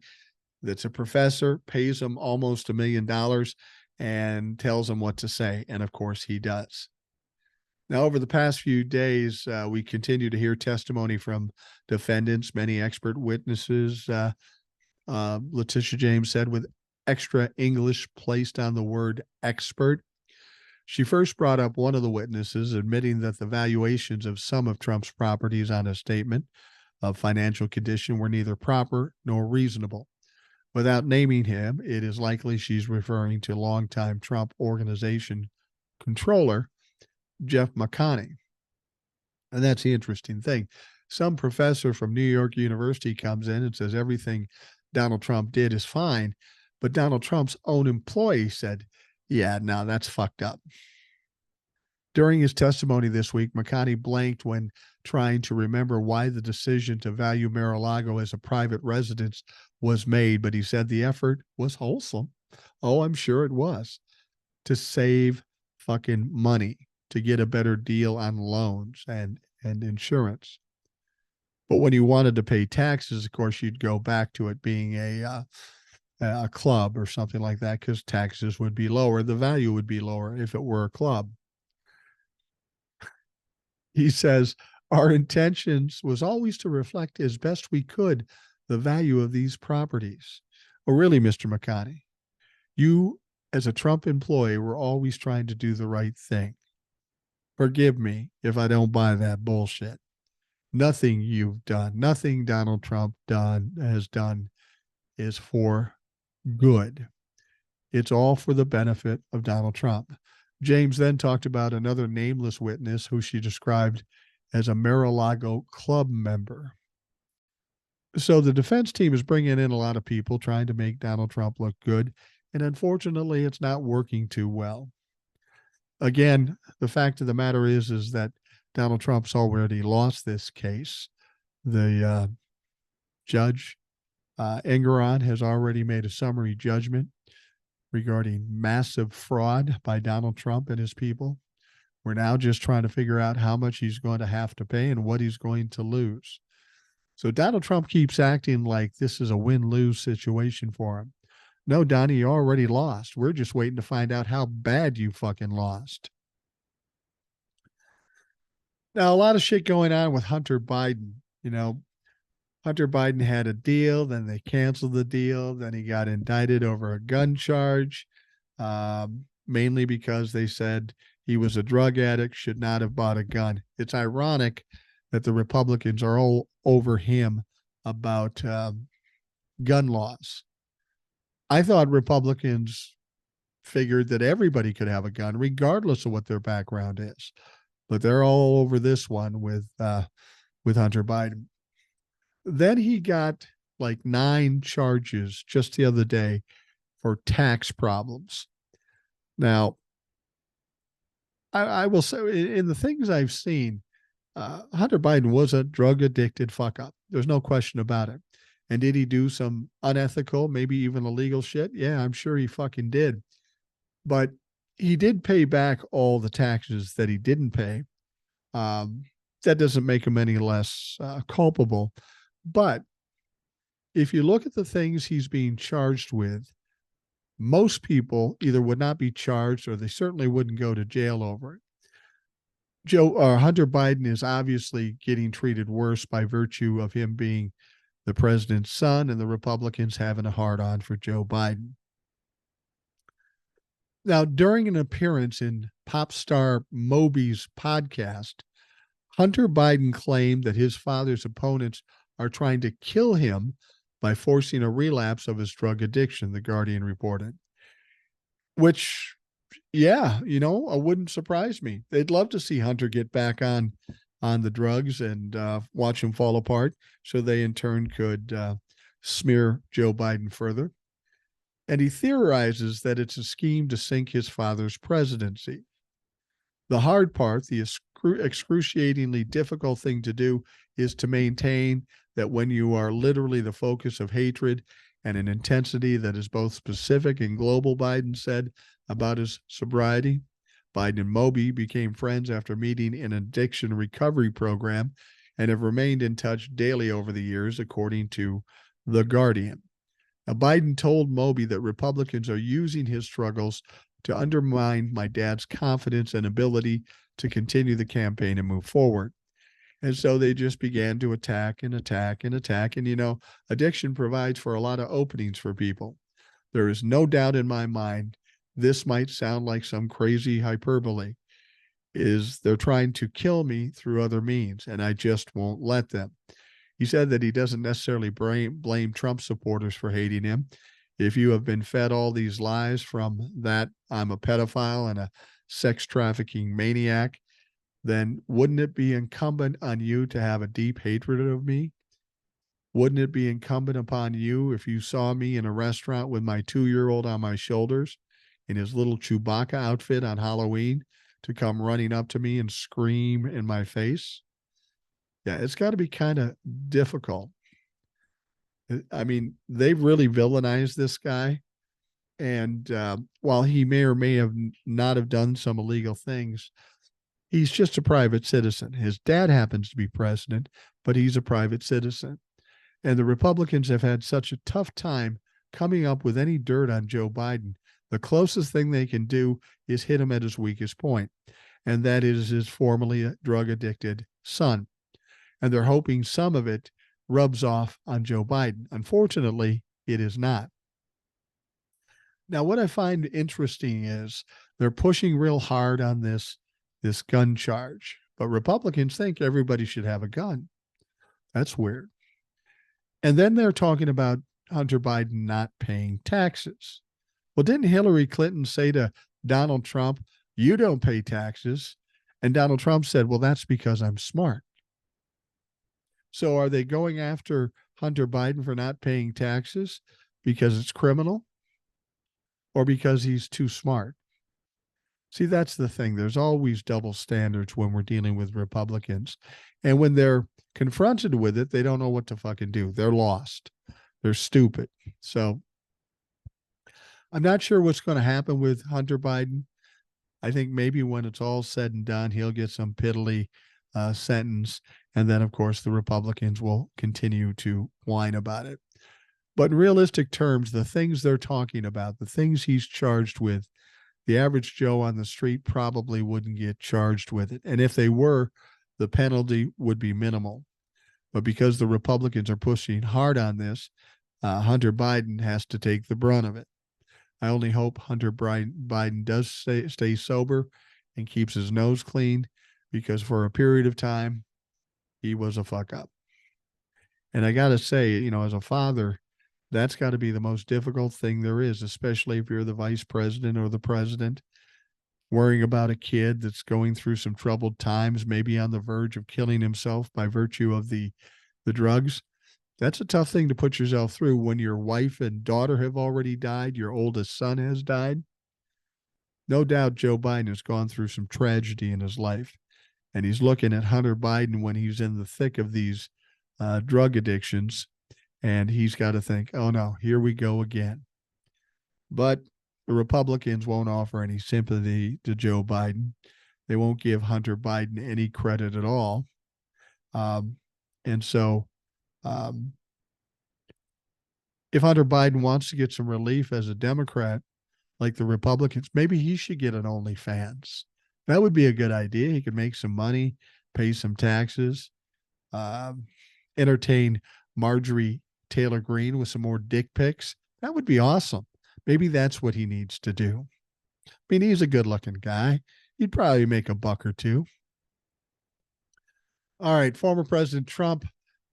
that's a professor, pays him almost $1 million, and tells him what to say. And of course he does. Now, over the past few days, we continue to hear testimony from defendants, many expert witnesses. Letitia James said, with extra English placed on the word expert. She first brought up one of the witnesses, admitting that the valuations of some of Trump's properties on his statement of financial condition were neither proper nor reasonable. Without naming him, it is likely she's referring to longtime Trump Organization controller Jeff McConney. And that's the interesting thing. Some professor from New York University comes in and says everything Donald Trump did is fine, but Donald Trump's own employee said, yeah, no, that's fucked up. During his testimony this week, McConney blanked when trying to remember why the decision to value Mar-a-Lago as a private residence was made, but he said the effort was wholesome. Oh, I'm sure it was. To save fucking money, to get a better deal on loans and insurance. But when you wanted to pay taxes, of course, you'd go back to it being a club or something like that, because taxes would be lower. The value would be lower if it were a club. He says, our intentions was always to reflect as best we could the value of these properties. Oh, really, Mr. McConney? You, as a Trump employee, were always trying to do the right thing. Forgive me if I don't buy that bullshit. Nothing you've done, nothing Donald Trump has done is for good. It's all for the benefit of Donald Trump. James then talked about another nameless witness who she described as a Mar-a-Lago club member. So the defense team is bringing in a lot of people trying to make Donald Trump look good, and unfortunately, it's not working too well. Again, the fact of the matter is that Donald Trump's already lost this case. The judge, Engeron, has already made a summary judgment regarding massive fraud by Donald Trump and his people. We're now just trying to figure out how much he's going to have to pay and what he's going to lose. So Donald Trump keeps acting like this is a win-lose situation for him. No, Donnie, you already lost. We're just waiting to find out how bad you fucking lost. Now, a lot of shit going on with Hunter Biden. You know, Hunter Biden had a deal, then they canceled the deal, then he got indicted over a gun charge, mainly because they said he was a drug addict, should not have bought a gun. It's ironic that the Republicans are all over him about gun laws. I thought Republicans figured that everybody could have a gun, regardless of what their background is. But they're all over this one with Hunter Biden. Then he got like 9 charges just the other day for tax problems. Now, I will say, in the things I've seen, Hunter Biden was a drug addicted fuck up. There's no question about it. And did he do some unethical, maybe even illegal shit? Yeah, I'm sure he fucking did. But he did pay back all the taxes that he didn't pay. That doesn't make him any less culpable. But if you look at the things he's being charged with, most people either would not be charged or they certainly wouldn't go to jail over it. Hunter Biden is obviously getting treated worse by virtue of him being the president's son and the Republicans having a hard-on for Joe Biden. Now, during an appearance in pop star Moby's podcast, Hunter Biden claimed that his father's opponents are trying to kill him by forcing a relapse of his drug addiction, The Guardian reported. Which, yeah, it wouldn't surprise me. They'd love to see Hunter get back on the drugs and watch him fall apart so they in turn could smear Joe Biden further. And he theorizes that it's a scheme to sink his father's presidency. The hard part, the excruciatingly difficult thing to do, is to maintain that when you are literally the focus of hatred and an intensity that is both specific and global, Biden said about his sobriety. Biden and Moby became friends after meeting in an addiction recovery program and have remained in touch daily over the years, according to The Guardian. Now, Biden told Moby that Republicans are using his struggles to undermine my dad's confidence and ability to continue the campaign and move forward. And so they just began to attack and attack and attack. And, addiction provides for a lot of openings for people. There is no doubt in my mind, this might sound like some crazy hyperbole, is they're trying to kill me through other means, and I just won't let them. He said that he doesn't necessarily blame Trump supporters for hating him. If you have been fed all these lies from that I'm a pedophile and a sex trafficking maniac, then wouldn't it be incumbent on you to have a deep hatred of me? Wouldn't it be incumbent upon you if you saw me in a restaurant with my 2-year-old on my shoulders in his little Chewbacca outfit on Halloween to come running up to me and scream in my face? Yeah, it's got to be kind of difficult. I mean, they've really villainized this guy. And while he may or may have not have done some illegal things, he's just a private citizen. His dad happens to be president, but he's a private citizen. And the Republicans have had such a tough time coming up with any dirt on Joe Biden. The closest thing they can do is hit him at his weakest point, and that is his formerly drug-addicted son. And they're hoping some of it rubs off on Joe Biden. Unfortunately, it is not. Now, what I find interesting is they're pushing real hard on this gun charge, but Republicans think everybody should have a gun. That's weird. And then they're talking about Hunter Biden not paying taxes. Well, didn't Hillary Clinton say to Donald Trump, "You don't pay taxes"? And Donald Trump said, "Well, that's because I'm smart." So are they going after Hunter Biden for not paying taxes because it's criminal, or because he's too smart? See, that's the thing. There's always double standards when we're dealing with Republicans. And when they're confronted with it, they don't know what to fucking do. They're lost. They're stupid. So I'm not sure what's going to happen with Hunter Biden. I think maybe when it's all said and done, he'll get some piddly sentence. And then, of course, the Republicans will continue to whine about it. But in realistic terms, the things they're talking about, the things he's charged with, the average Joe on the street probably wouldn't get charged with it. And if they were, the penalty would be minimal. But because the Republicans are pushing hard on this, Hunter Biden has to take the brunt of it. I only hope Hunter Biden does stay sober and keeps his nose clean, because for a period of time, he was a fuck up. And I got to say, as a father, that's got to be the most difficult thing there is, especially if you're the vice president or the president, worrying about a kid that's going through some troubled times, maybe on the verge of killing himself by virtue of the drugs. That's a tough thing to put yourself through when your wife and daughter have already died, your oldest son has died. No doubt Joe Biden has gone through some tragedy in his life, and he's looking at Hunter Biden when he's in the thick of these drug addictions, and he's got to think, oh no, here we go again. But the Republicans won't offer any sympathy to Joe Biden. They won't give Hunter Biden any credit at all. And so if Hunter Biden wants to get some relief as a Democrat, like the Republicans, maybe he should get an OnlyFans. That would be a good idea. He could make some money, pay some taxes, entertain Marjorie Taylor Greene with some more dick pics. That would be awesome. Maybe that's what he needs to do. I mean, he's a good-looking guy. He'd probably make a buck or two. All right, former President Trump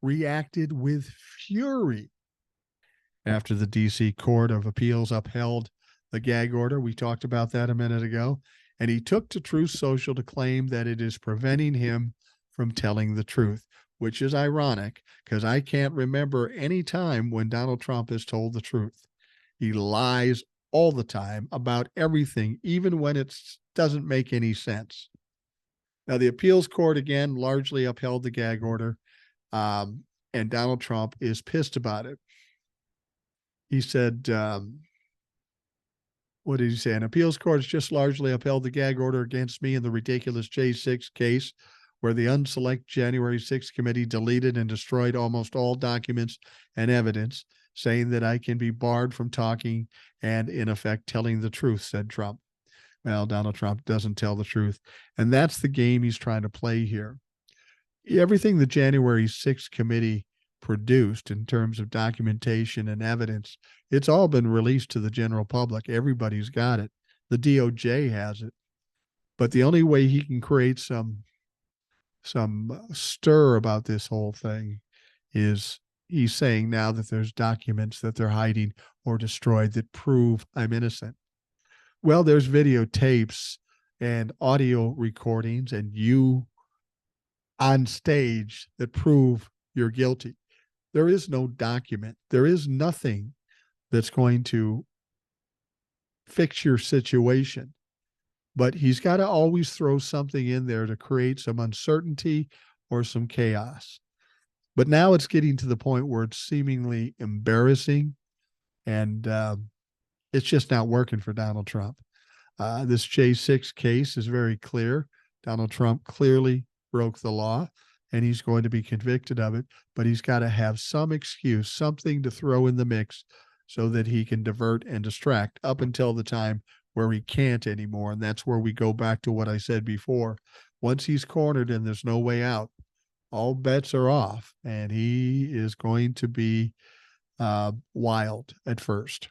reacted with fury after the D.C. Court of Appeals upheld the gag order. We talked about that a minute ago. And he took to Truth Social to claim that it is preventing him from telling the truth, which is ironic because I can't remember any time when Donald Trump has told the truth. He lies all the time about everything, even when it doesn't make any sense. Now, the appeals court, again, largely upheld the gag order, and Donald Trump is pissed about it. He said, what did he say? An appeals court has just largely upheld the gag order against me in the ridiculous J6 case, where the unselect January 6th committee deleted and destroyed almost all documents and evidence, saying that I can be barred from talking and, in effect, telling the truth, said Trump. Well, Donald Trump doesn't tell the truth. And that's the game he's trying to play here. Everything the January 6th committee produced in terms of documentation and evidence, it's all been released to the general public. Everybody's got it. The DOJ has it. But the only way he can create some stir about this whole thing is he's saying now that there's documents that they're hiding or destroyed that prove I'm innocent. Well, there's videotapes and audio recordings and you on stage that prove you're guilty. There is no document. There is nothing that's going to fix your situation. But he's got to always throw something in there to create some uncertainty or some chaos. But now it's getting to the point where it's seemingly embarrassing and it's just not working for Donald Trump. This J6 case is very clear. Donald Trump clearly broke the law and he's going to be convicted of it, but he's got to have some excuse, something to throw in the mix so that he can divert and distract up until the time where he can't anymore. And that's where we go back to what I said before. Once he's cornered and there's no way out, all bets are off and he is going to be wild at first.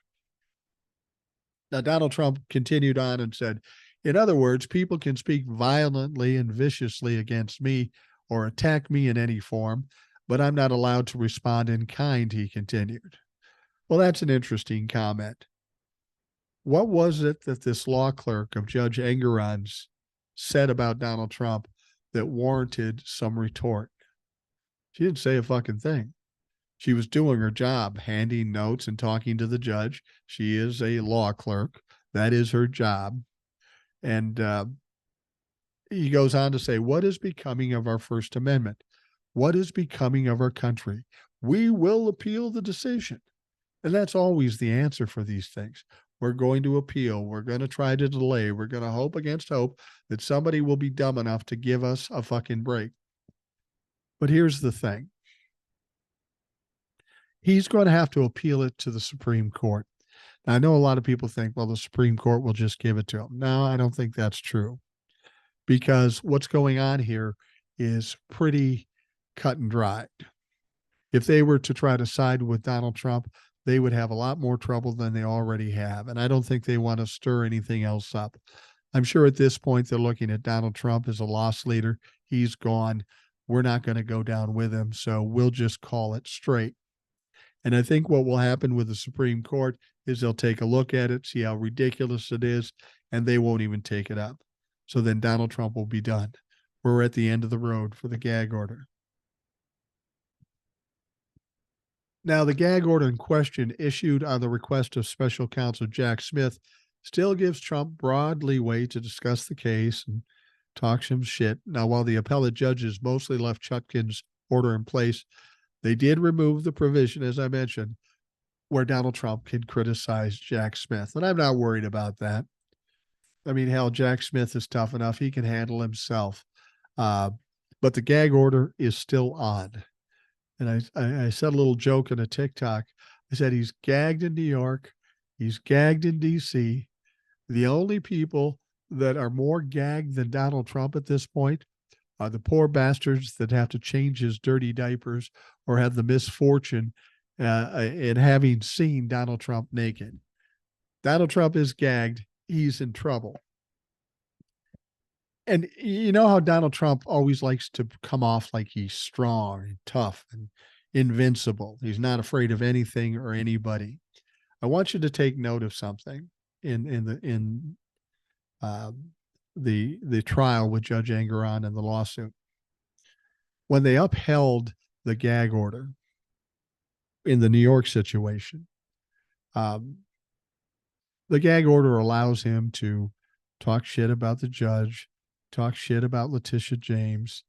Now, Donald Trump continued on and said, in other words, people can speak violently and viciously against me or attack me in any form, but I'm not allowed to respond in kind, he continued. Well, that's an interesting comment. What was it that this law clerk of Judge Engoron's said about Donald Trump that warranted some retort? She didn't say a fucking thing. She was doing her job, handing notes and talking to the judge. She is a law clerk. That is her job. And he goes on to say, what is becoming of our First Amendment? What is becoming of our country? We will appeal the decision. And that's always the answer for these things. We're going to appeal. We're going to try to delay. We're going to hope against hope that somebody will be dumb enough to give us a fucking break. But here's the thing. He's going to have to appeal it to the Supreme Court. Now, I know a lot of people think, well, the Supreme Court will just give it to him. No, I don't think that's true. Because what's going on here is pretty cut and dried. If they were to try to side with Donald Trump, they would have a lot more trouble than they already have. And I don't think they want to stir anything else up. I'm sure at this point they're looking at Donald Trump as a loss leader. He's gone. We're not going to go down with him. So we'll just call it straight. And I think what will happen with the Supreme Court is they'll take a look at it, see how ridiculous it is, and they won't even take it up. So then Donald Trump will be done. We're at the end of the road for the gag order. Now, the gag order in question, issued on the request of special counsel Jack Smith, still gives Trump broad leeway to discuss the case and talk some shit. Now, while the appellate judges mostly left Chutkan's order in place, they did remove the provision, as I mentioned, where Donald Trump can criticize Jack Smith. And I'm not worried about that. I mean, hell, Jack Smith is tough enough. He can handle himself. But the gag order is still on. And I said a little joke in a TikTok. I said, he's gagged in New York. He's gagged in D.C. The only people that are more gagged than Donald Trump at this point are the poor bastards that have to change his dirty diapers or have the misfortune in having seen Donald Trump naked. Donald Trump is gagged. He's in trouble. And you know how Donald Trump always likes to come off like he's strong and tough and invincible. He's not afraid of anything or anybody. I want you to take note of something in the trial with Judge Engoron and the lawsuit. When they upheld the gag order in the New York situation, the gag order allows him to talk shit about the judge, talk shit about Letitia James,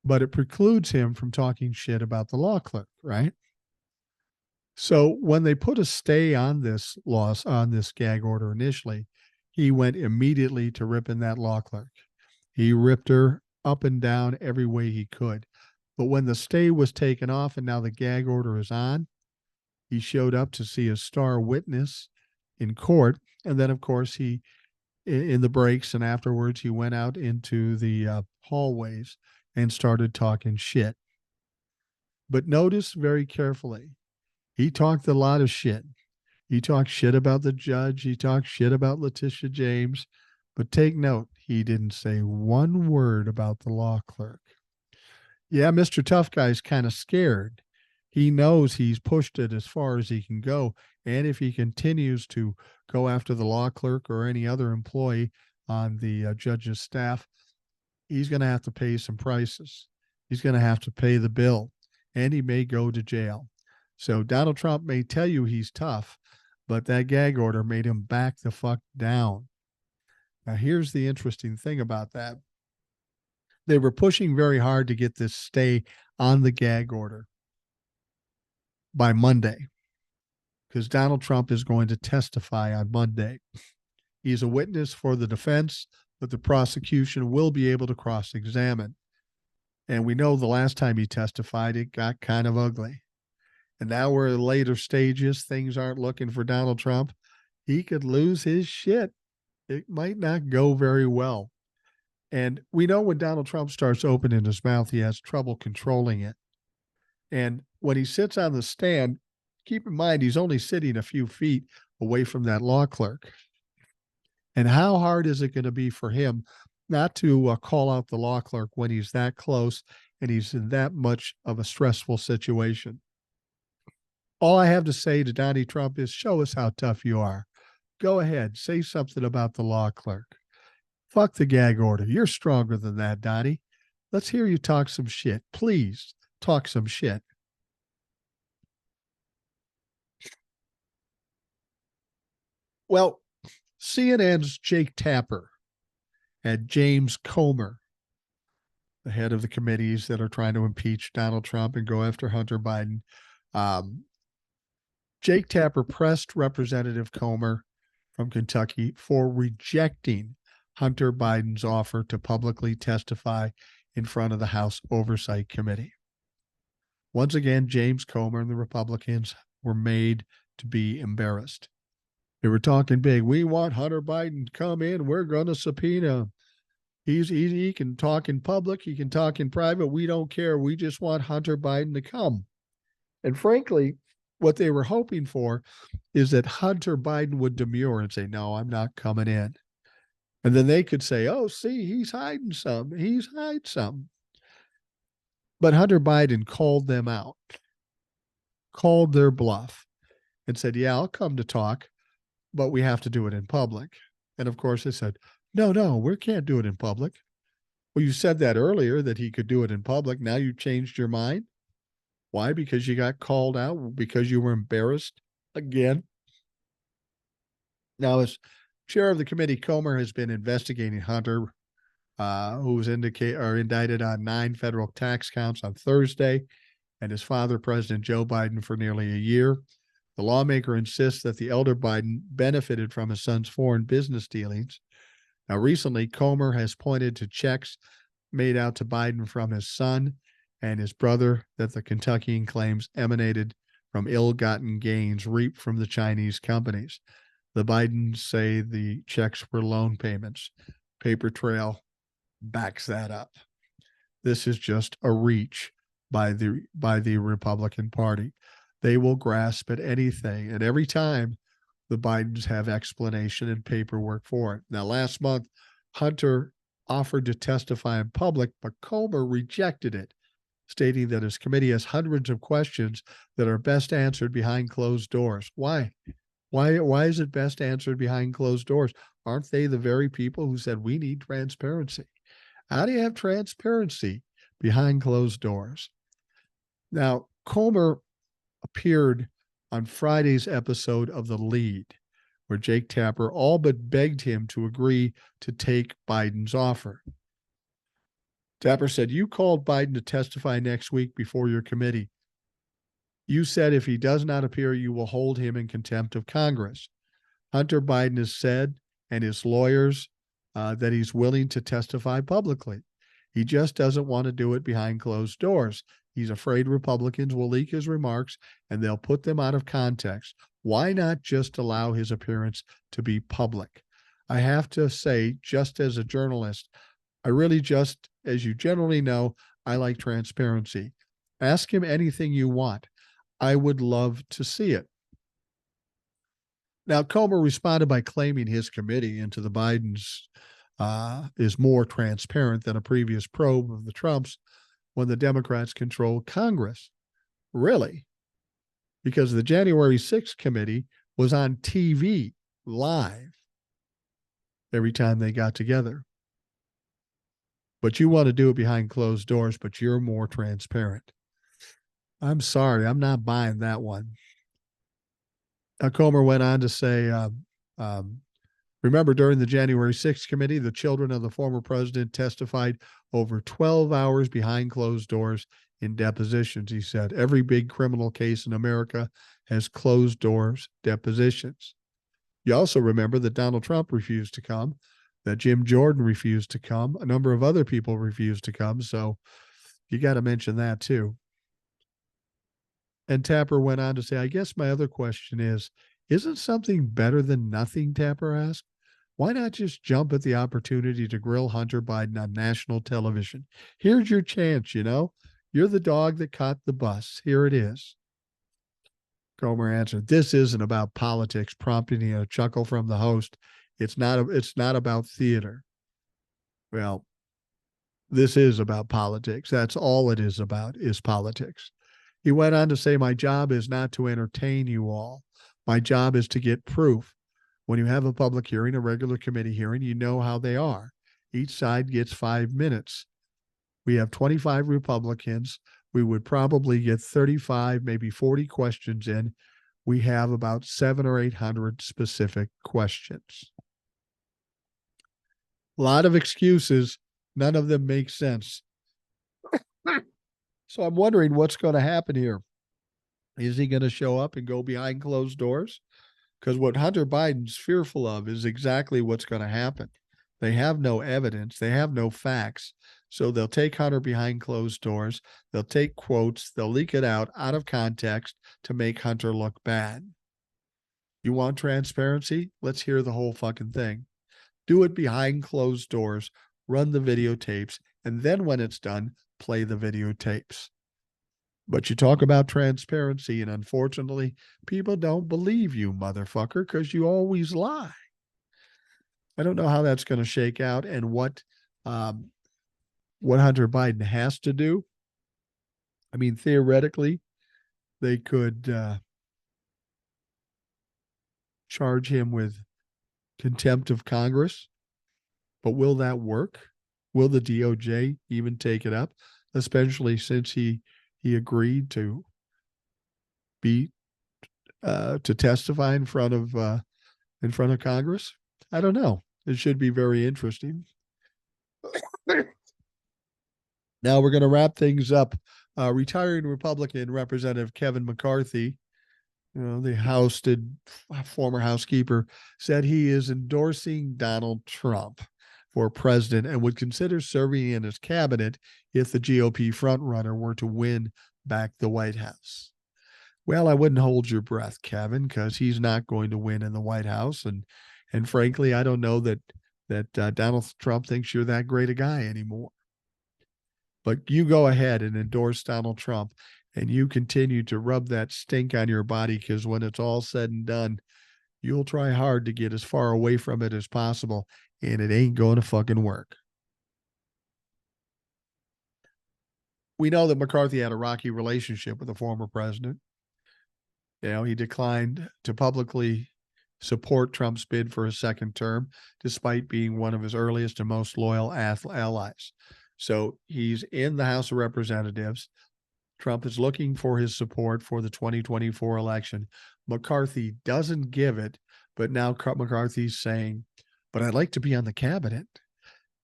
but it precludes him from talking shit about the law clerk, right? So when they put a stay on this gag order initially, he went immediately to ripping that law clerk. He ripped her up and down every way he could. But when the stay was taken off and now the gag order is on, he showed up to see a star witness in court. And then, of course, he in the breaks, and afterwards he went out into the hallways and started talking shit. But notice very carefully, he talked a lot of shit. He talked shit about the judge. He talked shit about Letitia James. But take note, he didn't say one word about the law clerk. Yeah, Mr. Tough Guy's kind of scared. He knows he's pushed it as far as he can go. And if he continues to go after the law clerk or any other employee on the judge's staff, he's going to have to pay some prices. He's going to have to pay the bill, and he may go to jail. So Donald Trump may tell you he's tough, but that gag order made him back the fuck down. Now, here's the interesting thing about that. They were pushing very hard to get this stay on the gag order by Monday, because Donald Trump is going to testify on Monday. He's a witness for the defense, but the prosecution will be able to cross-examine. And we know the last time he testified, it got kind of ugly. And now we're in later stages. Things aren't looking for Donald Trump. He could lose his shit. It might not go very well. And we know when Donald Trump starts opening his mouth, he has trouble controlling it. And when he sits on the stand, keep in mind, he's only sitting a few feet away from that law clerk. And how hard is it going to be for him not to call out the law clerk when he's that close and he's in that much of a stressful situation? All I have to say to Donnie Trump is show us how tough you are. Go ahead, say something about the law clerk. Fuck the gag order. You're stronger than that, Donnie. Let's hear you talk some shit. Please talk some shit. Well, CNN's Jake Tapper had James Comer, the head of the committees that are trying to impeach Donald Trump and go after Hunter Biden. Jake Tapper pressed Representative Comer from Kentucky for rejecting Hunter Biden's offer to publicly testify in front of the House Oversight Committee. Once again, James Comer and the Republicans were made to be embarrassed. They were talking big. We want Hunter Biden to come in. We're going to subpoena him. He can talk in public. He can talk in private. We don't care. We just want Hunter Biden to come. And frankly, what they were hoping for is that Hunter Biden would demur and say, no, I'm not coming in. And then they could say, oh, see, he's hiding some. He's hiding some. But Hunter Biden called them out, called their bluff, and said, yeah, I'll come to talk, but we have to do it in public. And of course, they said, no, we can't do it in public. Well, you said that earlier, that he could do it in public. Now you changed your mind. Why? Because you got called out, because you were embarrassed again. Now, as chair of the committee, Comer has been investigating Hunter, who was indicted on 9 federal tax counts on Thursday, and his father, President Joe Biden, for nearly a year. The lawmaker insists that the elder Biden benefited from his son's foreign business dealings. Now, recently, Comer has pointed to checks made out to Biden from his son and his brother that the Kentuckian claims emanated from ill-gotten gains reaped from the Chinese companies. The Bidens say the checks were loan payments. Paper trail backs that up. This is just a reach by the Republican Party. They will grasp at anything, and every time the Bidens have explanation and paperwork for it. Now, last month, Hunter offered to testify in public, but Comer rejected it, stating that his committee has hundreds of questions that are best answered behind closed doors. Why? Why is it best answered behind closed doors? Aren't they the very people who said we need transparency? How do you have transparency behind closed doors? Now, Comer appeared on Friday's episode of The Lead, where Jake Tapper all but begged him to agree to take Biden's offer. Tapper said, you called Biden to testify next week before your committee. You said if he does not appear, you will hold him in contempt of Congress. Hunter Biden has said, and his lawyers, that he's willing to testify publicly. He just doesn't want to do it behind closed doors. He's afraid Republicans will leak his remarks and they'll put them out of context. Why not just allow his appearance to be public? I have to say, just as a journalist, I really just, as you generally know, I like transparency. Ask him anything you want. I would love to see it. Now, Comer responded by claiming his committee into the Bidens is more transparent than a previous probe of the Trumps when the Democrats controlled Congress. Really? Because the January 6th committee was on TV live every time they got together. But you want to do it behind closed doors, but you're more transparent. I'm sorry, I'm not buying that one. Comer went on to say, remember, during the January 6th committee, the children of the former president testified over 12 hours behind closed doors in depositions. He said, every big criminal case in America has closed doors depositions. You also remember that Donald Trump refused to come, that Jim Jordan refused to come, a number of other people refused to come. So you got to mention that too. And Tapper went on to say, I guess my other question is, isn't something better than nothing, Tapper asked? Why not just jump at the opportunity to grill Hunter Biden on national television? Here's your chance, you know? You're the dog that caught the bus. Here it is. Comer answered, this isn't about politics, prompting a chuckle from the host. It's not about theater. Well, this is about politics. That's all it is about, is politics. He went on to say, my job is not to entertain you all. My job is to get proof. When you have a public hearing, a regular committee hearing, you know how they are. Each side gets 5 minutes. We have 25 Republicans. We would probably get 35, maybe 40 questions in. We have about 700 or 800 specific questions. A lot of excuses. None of them make sense. So I'm wondering what's going to happen here. Is he going to show up and go behind closed doors? Because what Hunter Biden's fearful of is exactly what's going to happen. They have no evidence. They have no facts. So they'll take Hunter behind closed doors. They'll take quotes. They'll leak it out of context to make Hunter look bad. You want transparency? Let's hear the whole fucking thing. Do it behind closed doors. Run the videotapes. And then when it's done, play the videotapes. But you talk about transparency, and unfortunately, people don't believe you, motherfucker, because you always lie. I don't know how that's going to shake out and what Hunter Biden has to do. I mean, theoretically, they could charge him with contempt of Congress, but will that work? Will the DOJ even take it up, especially since he agreed to testify in front of Congress? I don't know. It should be very interesting. Now we're going to wrap things up. Retiring Republican Representative Kevin McCarthy, the former housekeeper, said he is endorsing Donald Trump for president and would consider serving in his cabinet if the GOP frontrunner were to win back the White House. Well, I wouldn't hold your breath, Kevin, because he's not going to win in the White House. And frankly, I don't know that Donald Trump thinks you're that great a guy anymore. But you go ahead and endorse Donald Trump, and you continue to rub that stink on your body, because when it's all said and done, you'll try hard to get as far away from it as possible, and it ain't going to fucking work. We know that McCarthy had a rocky relationship with the former president. He declined to publicly support Trump's bid for a second term, despite being one of his earliest and most loyal allies. So he's in the House of Representatives. Trump is looking for his support for the 2024 election. McCarthy doesn't give it, but now McCarthy's saying, but I'd like to be on the cabinet.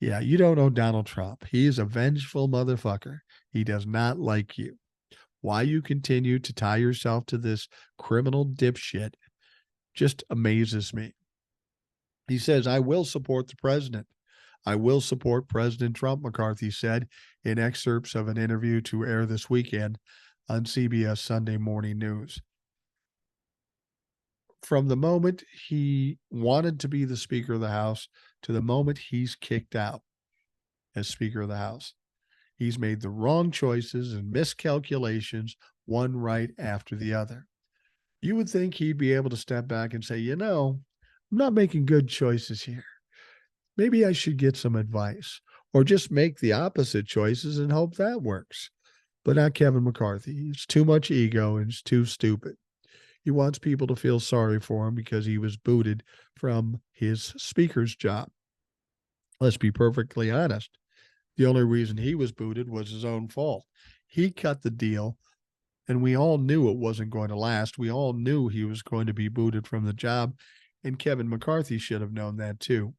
Yeah, you don't know Donald Trump. He is a vengeful motherfucker. He does not like you. Why you continue to tie yourself to this criminal dipshit just amazes me. He says, I will support the president. I will support President Trump, McCarthy said in excerpts of an interview to air this weekend on CBS Sunday Morning News. from the moment he wanted to be the Speaker of the House to the moment he's kicked out as Speaker of the House, he's made the wrong choices and miscalculations, one right after the other. You would think he'd be able to step back and say, I'm not making good choices here. Maybe I should get some advice, or just make the opposite choices and hope that works. But not Kevin McCarthy. It's too much ego and it's too stupid. He wants people to feel sorry for him because he was booted from his speaker's job. Let's be perfectly honest. The only reason he was booted was his own fault. He cut the deal, and we all knew it wasn't going to last. We all knew he was going to be booted from the job, and Kevin McCarthy should have known that too.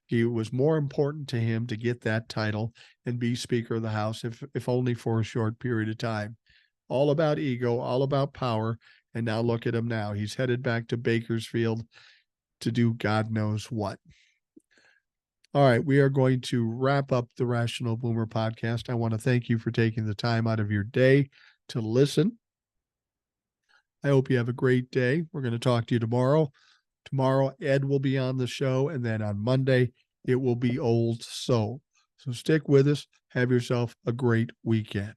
It was more important to him to get that title and be Speaker of the House, if only for a short period of time. All about ego, all about power, and now look at him now. He's headed back to Bakersfield to do God knows what. All right, we are going to wrap up the Rational Boomer podcast. I want to thank you for taking the time out of your day to listen. I hope you have a great day. We're going to talk to you tomorrow. Tomorrow, Ed will be on the show, and then on Monday, it will be Old Soul. So stick with us. Have yourself a great weekend.